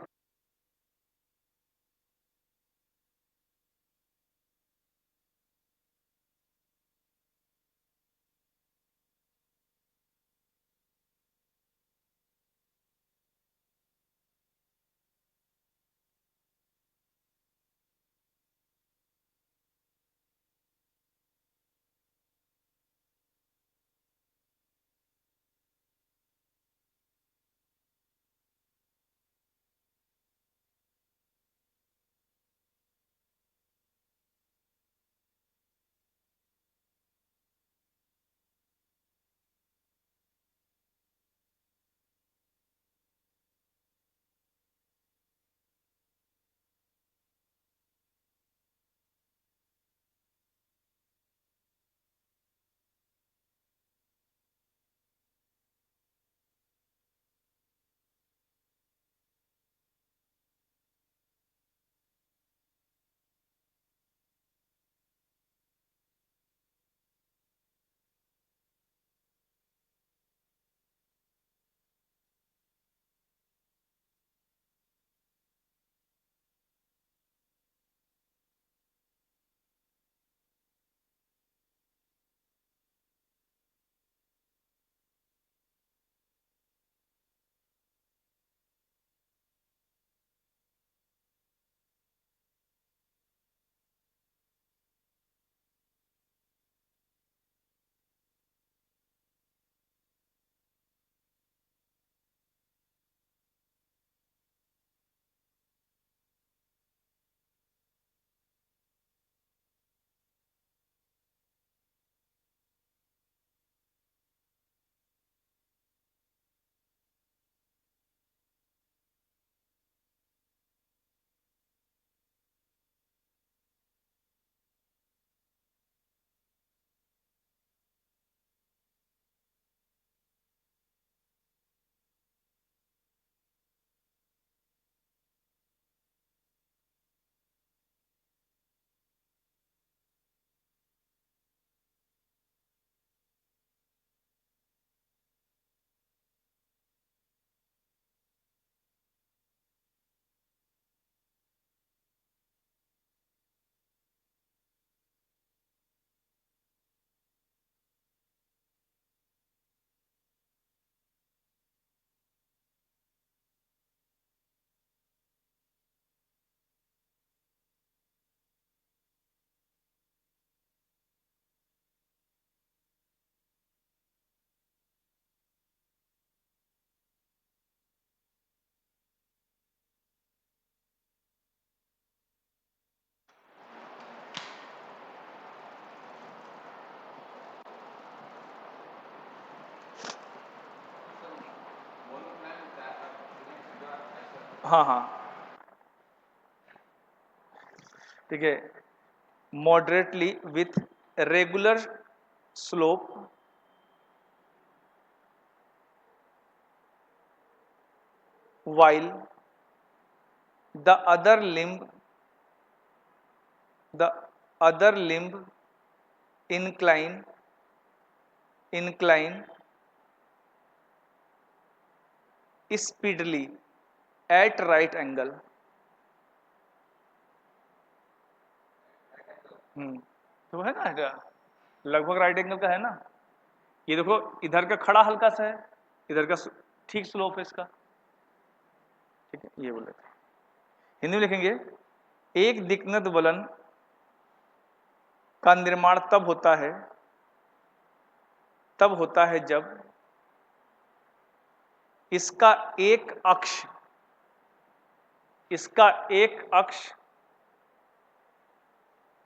हाँ हाँ ठीक है, moderately with regular slope while the the other limb incline speedily at right angle। तो है ना, लगभग राइट एंगल का है ना। ये देखो इधर का खड़ा हल्का सा है, इधर का ठीक स्लोप है इसका, ठीक है, ये बोले थे। हिंदी में लिखेंगे, एक दिक्नत वलन का निर्माण तब होता है जब इसका एक अक्ष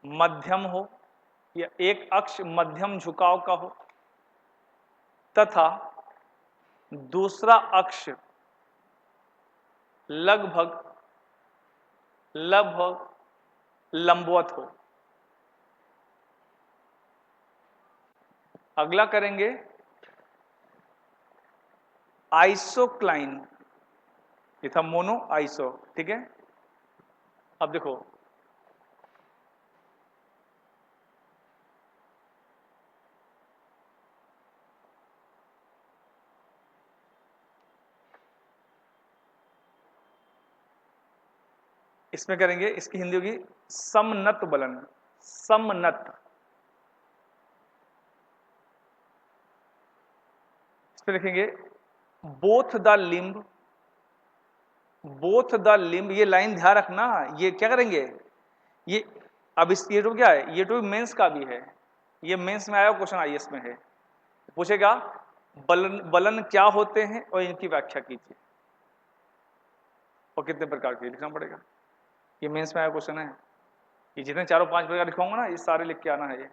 मध्यम हो, या एक अक्ष मध्यम झुकाव का हो, तथा दूसरा अक्ष लगभग लंबवत हो। अगला करेंगे आइसोक्लाइन, ये था मोनो आइसो, ठीक है। अब देखो इसमें करेंगे, इसकी हिंदी होगी समनत बलन, समनत। इसमें लिखेंगे both the limb, both the limb, ये लाइन ध्यान रखना, ये क्या करेंगे, ये अब इस ये तो क्या है, ये तो मेंस का भी है, ये मेंस में आया क्वेश्चन आईएएस में है, पूछेगा बलन बलन क्या होते हैं और इनकी व्याख्या कीजिए और कितने प्रकार के लिखना पड़ेगा। ये मेंस में आया क्वेश्चन है, ये जितने चारों पांच प्रकार लिखवाऊंगा ना, ये सारे लिख के आना है ये।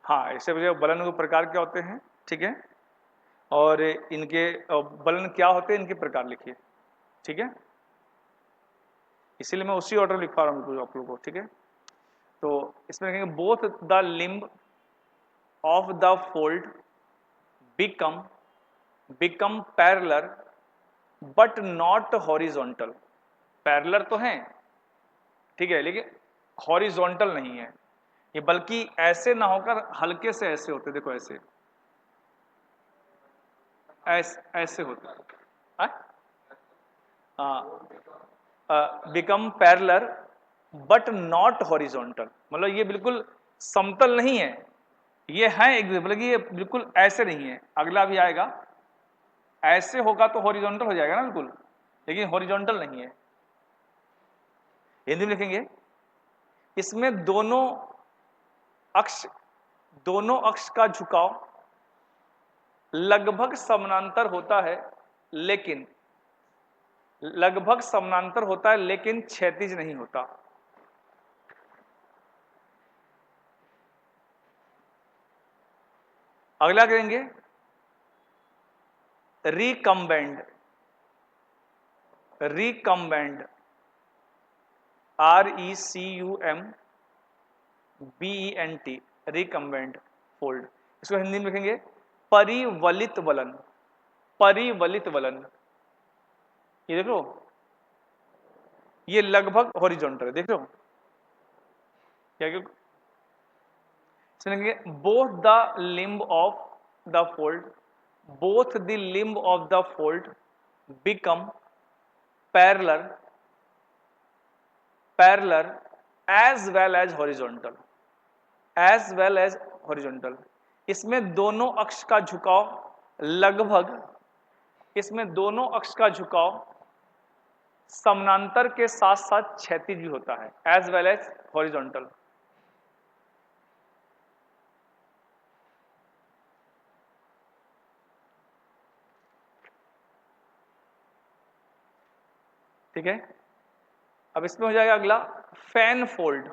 हाँ, ऐसे वजह बलन के प्रकार क्या होते हैं, ठीक है, और इनके बलन क्या होते हैं, इनके प्रकार लिखिए, ठीक है। इसीलिए मैं उसी ऑर्डर लिखवा रहा हूँ आप लोगों को, ठीक है। तो इसमें लिखेंगे both the limb of the fold become parallel but not horizontal. Parallel तो हैं, ठीक है, लेकिन हॉरिजॉन्टल नहीं है ये, बल्कि ऐसे ना होकर हल्के से ऐसे होते, देखो ऐसे ऐसे होते, become parallel but not horizontal, मतलब ये बिल्कुल समतल नहीं है, ये है एक, मतलब ये बिल्कुल ऐसे नहीं है। अगला भी आएगा, ऐसे होगा तो हॉरिजॉन्टल हो जाएगा ना बिल्कुल, लेकिन हॉरिजॉन्टल नहीं है। हिंदी में लिखेंगे इसमें दोनों अक्ष का झुकाव लगभग समानांतर होता है, लेकिन क्षैतिज नहीं होता। अगला करेंगे रिकम्बेंड, RECUMBENT, रिकम्बेंट फोल्ड। इसको हिंदी में लिखेंगे परिवलित वलन, ये देख लो, ये लगभग हॉरिजॉन्टल है, देख लो क्या, लिखेंगे both the limb of the fold become parallel as well as horizontal. इसमें दोनों अक्ष का झुकाव समानांतर के साथ साथ क्षैतिज भी होता है, एज वेल एज हॉरिजॉन्टल। ठीक है। अब इसमें हो जाएगा अगला फैन फोल्ड।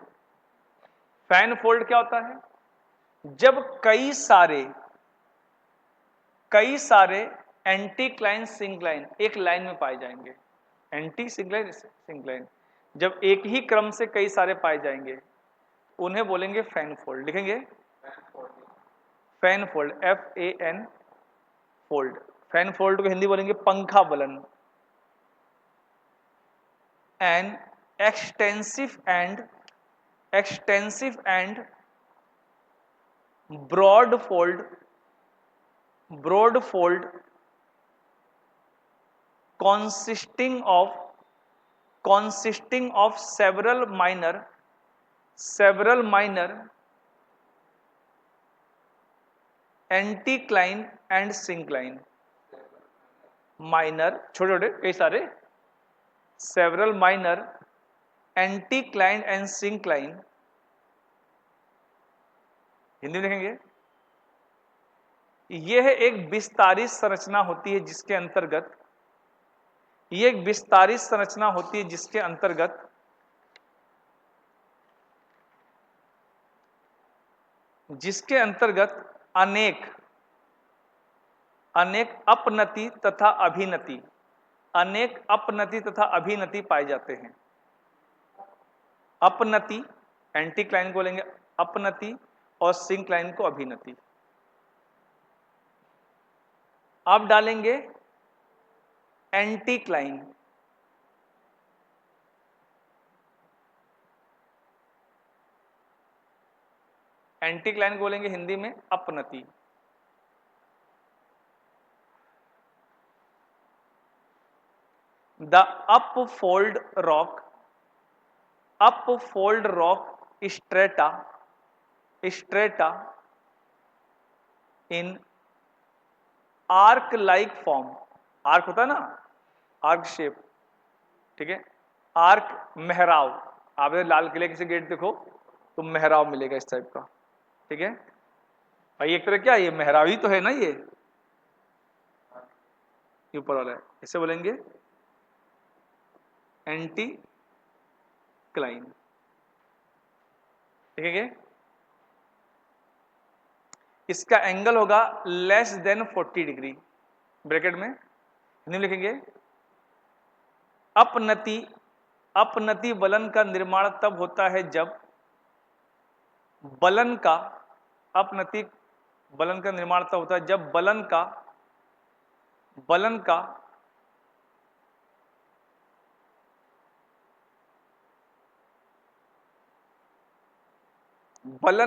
फैन फोल्ड क्या होता है, जब कई सारे एंटीक्लाइन सिंक्लाइन एक लाइन में पाए जाएंगे, एंटी सिंक्लाइन सिंक्लाइन जब एक ही क्रम से कई सारे पाए जाएंगे उन्हें बोलेंगे फैन फोल्ड। लिखेंगे fan fold, FAN fold. Fan fold को हिंदी बोलेंगे पंखा बलन। An extensive and broad fold consisting of several minor anticline and syncline, minor छोटे छोटे कई सारे several minor anticline and syncline. Hindi में लिखेंगे यह एक विस्तारित संरचना होती है जिसके अंतर्गत अनेक अपनति तथा अभिनति पाए जाते हैं। अपनति एंटीक्लाइन को बोलेंगे अपनति और सिंक्लाइन को अभिनति। अब डालेंगे एंटीक्लाइन। एंटीक्लाइन बोलेंगे हिंदी में अपनति। The upfold rock, upfold rock strata, strata in arc like form. Arc होता है ना, आर्क शेप, ठीक है। आर्क मेहराव, आप लाल किले किसी गेट देखो तो मेहराव मिलेगा इस टाइप का, ठीक है भाई। एक तरह क्या ये मेहराव ही तो है ना, ये ऊपर वाला है, इसे बोलेंगे एंटी क्लाइन, ठीक है। इसका एंगल होगा लेस देन 40 डिग्री, ब्रैकेट में हिंदी में लिखेंगे अपनति। अपनति बलन का निर्माण तब होता है जब बलन का, अपनति बलन का निर्माण तब होता है जब बलन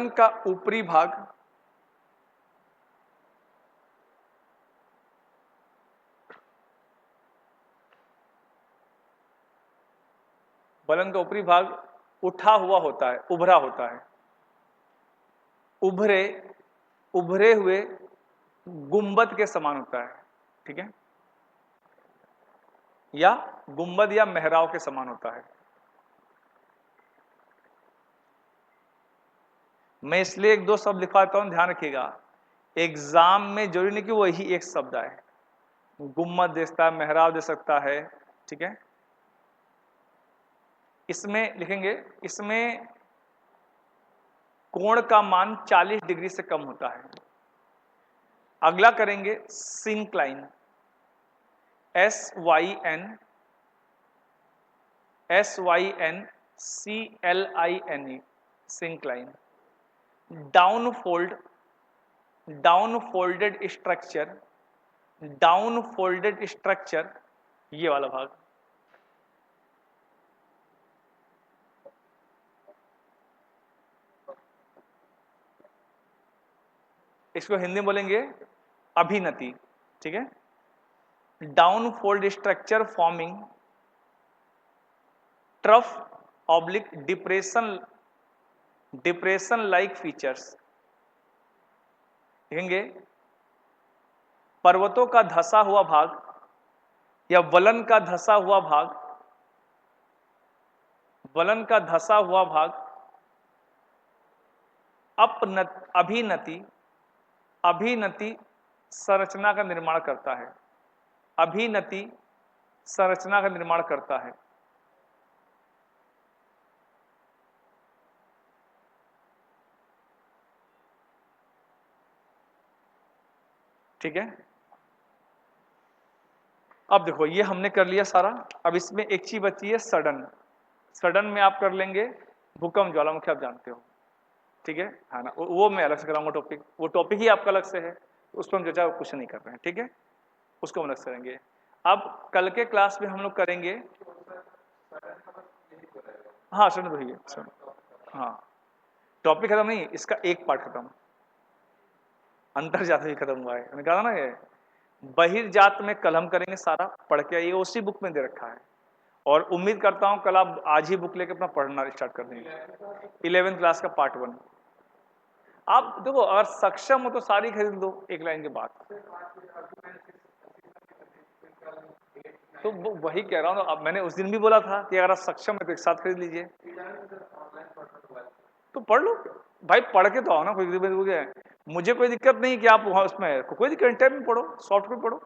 का ऊपरी भाग उठा हुआ होता है, उभरा होता है, उभरे हुए गुंबद के समान होता है, ठीक है, या गुंबद या मेहराव के समान होता है। मैं इसलिए एक दो शब्द लिखवाता हूं, ध्यान रखिएगा। एग्जाम में जरूरी नहीं कि वही एक शब्द आए, गुम्मद दे सकता है, मेहराब दे सकता है, ठीक है। इसमें लिखेंगे, इसमें कोण का मान 40 डिग्री से कम होता है। अगला करेंगे syncline, SYN CLINE, syncline. Downfolded structure, ये वाला भाग, इसको हिंदी में बोलेंगे अभिनति, ठीक है। Downfold structure forming trough oblique depression like features, देखेंगे पर्वतों का धसा हुआ भाग या वलन का धसा हुआ भाग, वलन का धसा हुआ भाग अभिनति संरचना का निर्माण करता है, अभिनति संरचना का निर्माण करता है। ठीक है, अब देखो ये हमने कर लिया सारा। अब इसमें एक चीज बची है सडन। सडन में आप कर लेंगे भूकंप ज्वालामुखी, आप जानते हो, ठीक है ना। वो मैं अलग से कराऊंगा टॉपिक, वो टॉपिक ही आपका अलग से है, उसको हम चर्चा कुछ नहीं कर रहे हैं, ठीक है, उसको हम अलग से करेंगे। अब कल के क्लास में हम लोग करेंगे, हाँ सडन वही है, हाँ टॉपिक खत्म नहीं, इसका एक पार्ट खत्म, अंतर्जात भी खत्म हुआ है, मैंने कहा ना। ये बहिर्जात में कल हम करेंगे सारा पढ़ के, ये उसी बुक में दे रखा है, और उम्मीद करता हूं कल आप आज ही बुक लेके अपना पढ़ना स्टार्ट कर देंगे। 11th क्लास का पार्ट 1 आप देखो, अगर सक्षम हो तो सारी खरीद दो एक लाइन के बाद। तो वही कह रहा हूं, अब मैंने उस दिन भी बोला था कि अगर आप सक्षम है तो एक साथ खरीद लीजिए, तो पढ़ लो भाई, पढ़ के तो आओ ना, कोई मुझे कोई दिक्कत नहीं कि आप वहां उसमें कोई दिक्कट, टाइम में पढ़ो, सॉफ्टवेयर पढ़ो,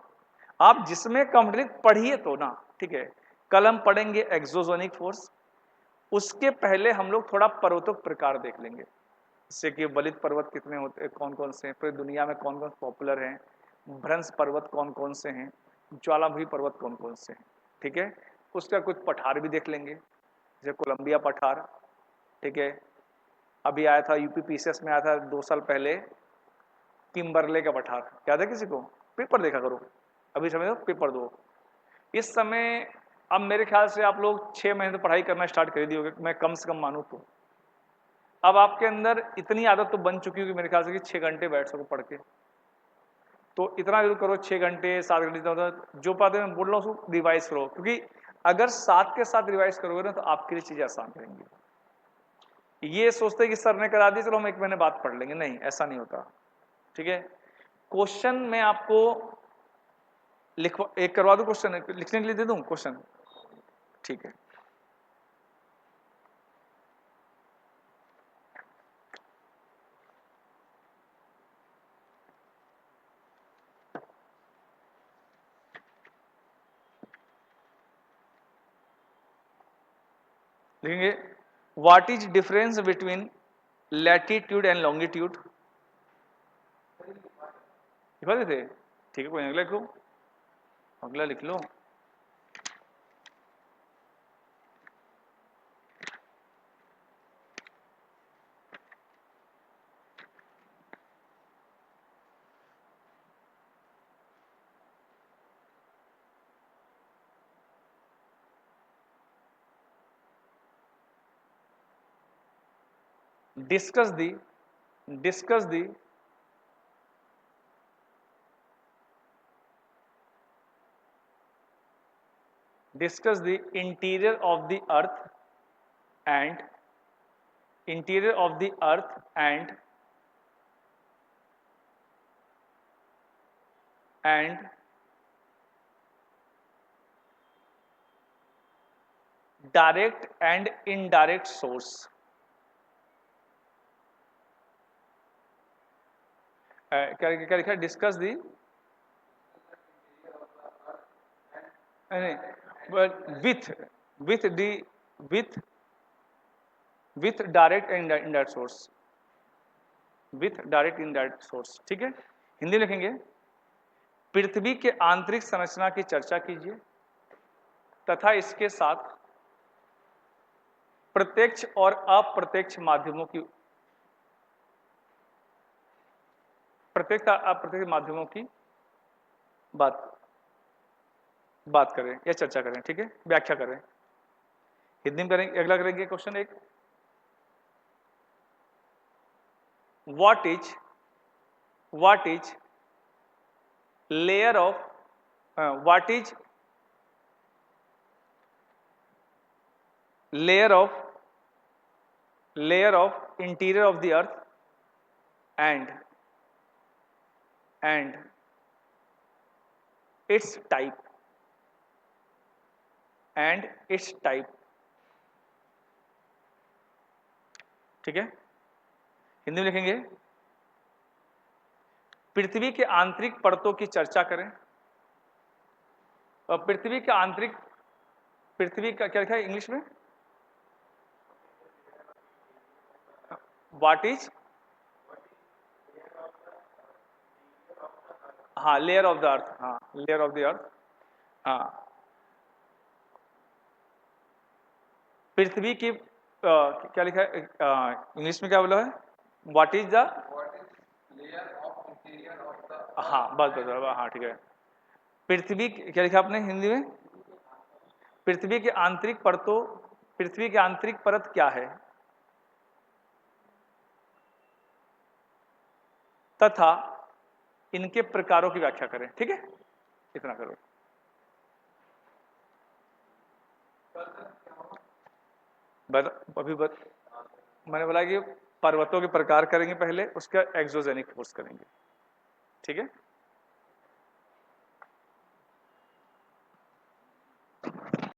आप जिसमें कंप्लीट पढ़िए तो ना, ठीक है। कल हम पढ़ेंगे एक्सोजोनिक फोर्स, उसके पहले हम लोग थोड़ा पर्वतों प्रकार देख लेंगे, जैसे कि बलित पर्वत कितने होते, कौन कौन से हैं, पूरी दुनिया में कौन कौन पॉपुलर हैं, भ्रंश पर्वत कौन कौन से हैं, ज्वालामुखी पर्वत कौन कौन से हैं, ठीक है। उसका कुछ पठार भी देख लेंगे, जैसे कोलंबिया पठार, ठीक है। अभी आया था यूपी पीसीएस में आया था 2 साल पहले, किम्बरले का पठार, याद है किसी को? पेपर देखा करो, अभी समय दो, पेपर दो। इस समय अब मेरे ख्याल से आप लोग 6 महीने तो पढ़ाई करना स्टार्ट कर दिए होगे, मैं कम से कम मानूँ तो। अब आपके अंदर इतनी आदत तो बन चुकी होगी मेरे ख्याल से कि 6 घंटे बैठ सको पढ़ के। तो इतना जरूर करो, 6 घंटे 7 घंटे जो पाते मैं बोल रहा हूँ उसको रिवाइज करो, क्योंकि अगर साथ के साथ रिवाइज करोगे ना तो आपके लिए चीजें आसान रहेंगी। ये सोचते कि सर ने करा दी चलो हम 1 महीने बाद पढ़ लेंगे, नहीं ऐसा नहीं होता। ठीक है, क्वेश्चन मैं आपको लिखवा एक करवा दूं, क्वेश्चन लिखने के लिए दे दूं क्वेश्चन, ठीक है। लिखेंगे what is difference between latitude and longitude, लिखवा देते, ठीक है कोई अगला लिखो, अगला लिख लो। Discuss the discuss the discuss the interior of the earth and interior of the earth and direct and indirect source। क्या क्या लिखा है, डिस्कस दी नहीं, but with the with with direct and indirect source, with direct indirect source, ठीक है। हिंदी में लिखेंगे पृथ्वी के आंतरिक संरचना की चर्चा कीजिए तथा इसके साथ प्रत्यक्ष और अप्रत्यक्ष माध्यमों की प्रत्यक्ष अप्रत्यक्ष माध्यमों की बात करें या चर्चा करें, ठीक है, व्याख्या करें। हिंदी में करेंगे, अगला करेंगे क्वेश्चन एक, what is layer of what is layer of interior of the earth and its type ठीक है। हिंदी में लिखेंगे पृथ्वी के आंतरिक परतों की चर्चा करें, और पृथ्वी का क्या लिखा है इंग्लिश में, व्हाट इज, हाँ लेयर ऑफ द अर्थ, हाँ लेयर ऑफ द अर्थ, हाँ पृथ्वी की क्या लिखा है इंग्लिश में क्या बोला है, व्हाट इज द, हाँ बस हाँ ठीक है। पृथ्वी क्या लिखा आपने हिंदी में, पृथ्वी की आंतरिक परत क्या है तथा इनके प्रकारों की व्याख्या करें, ठीक है, इतना करो। मैंने बोला कि पर्वतों के प्रकार करेंगे पहले, उसका एक्सोजेनिक फोर्स करेंगे, ठीक है।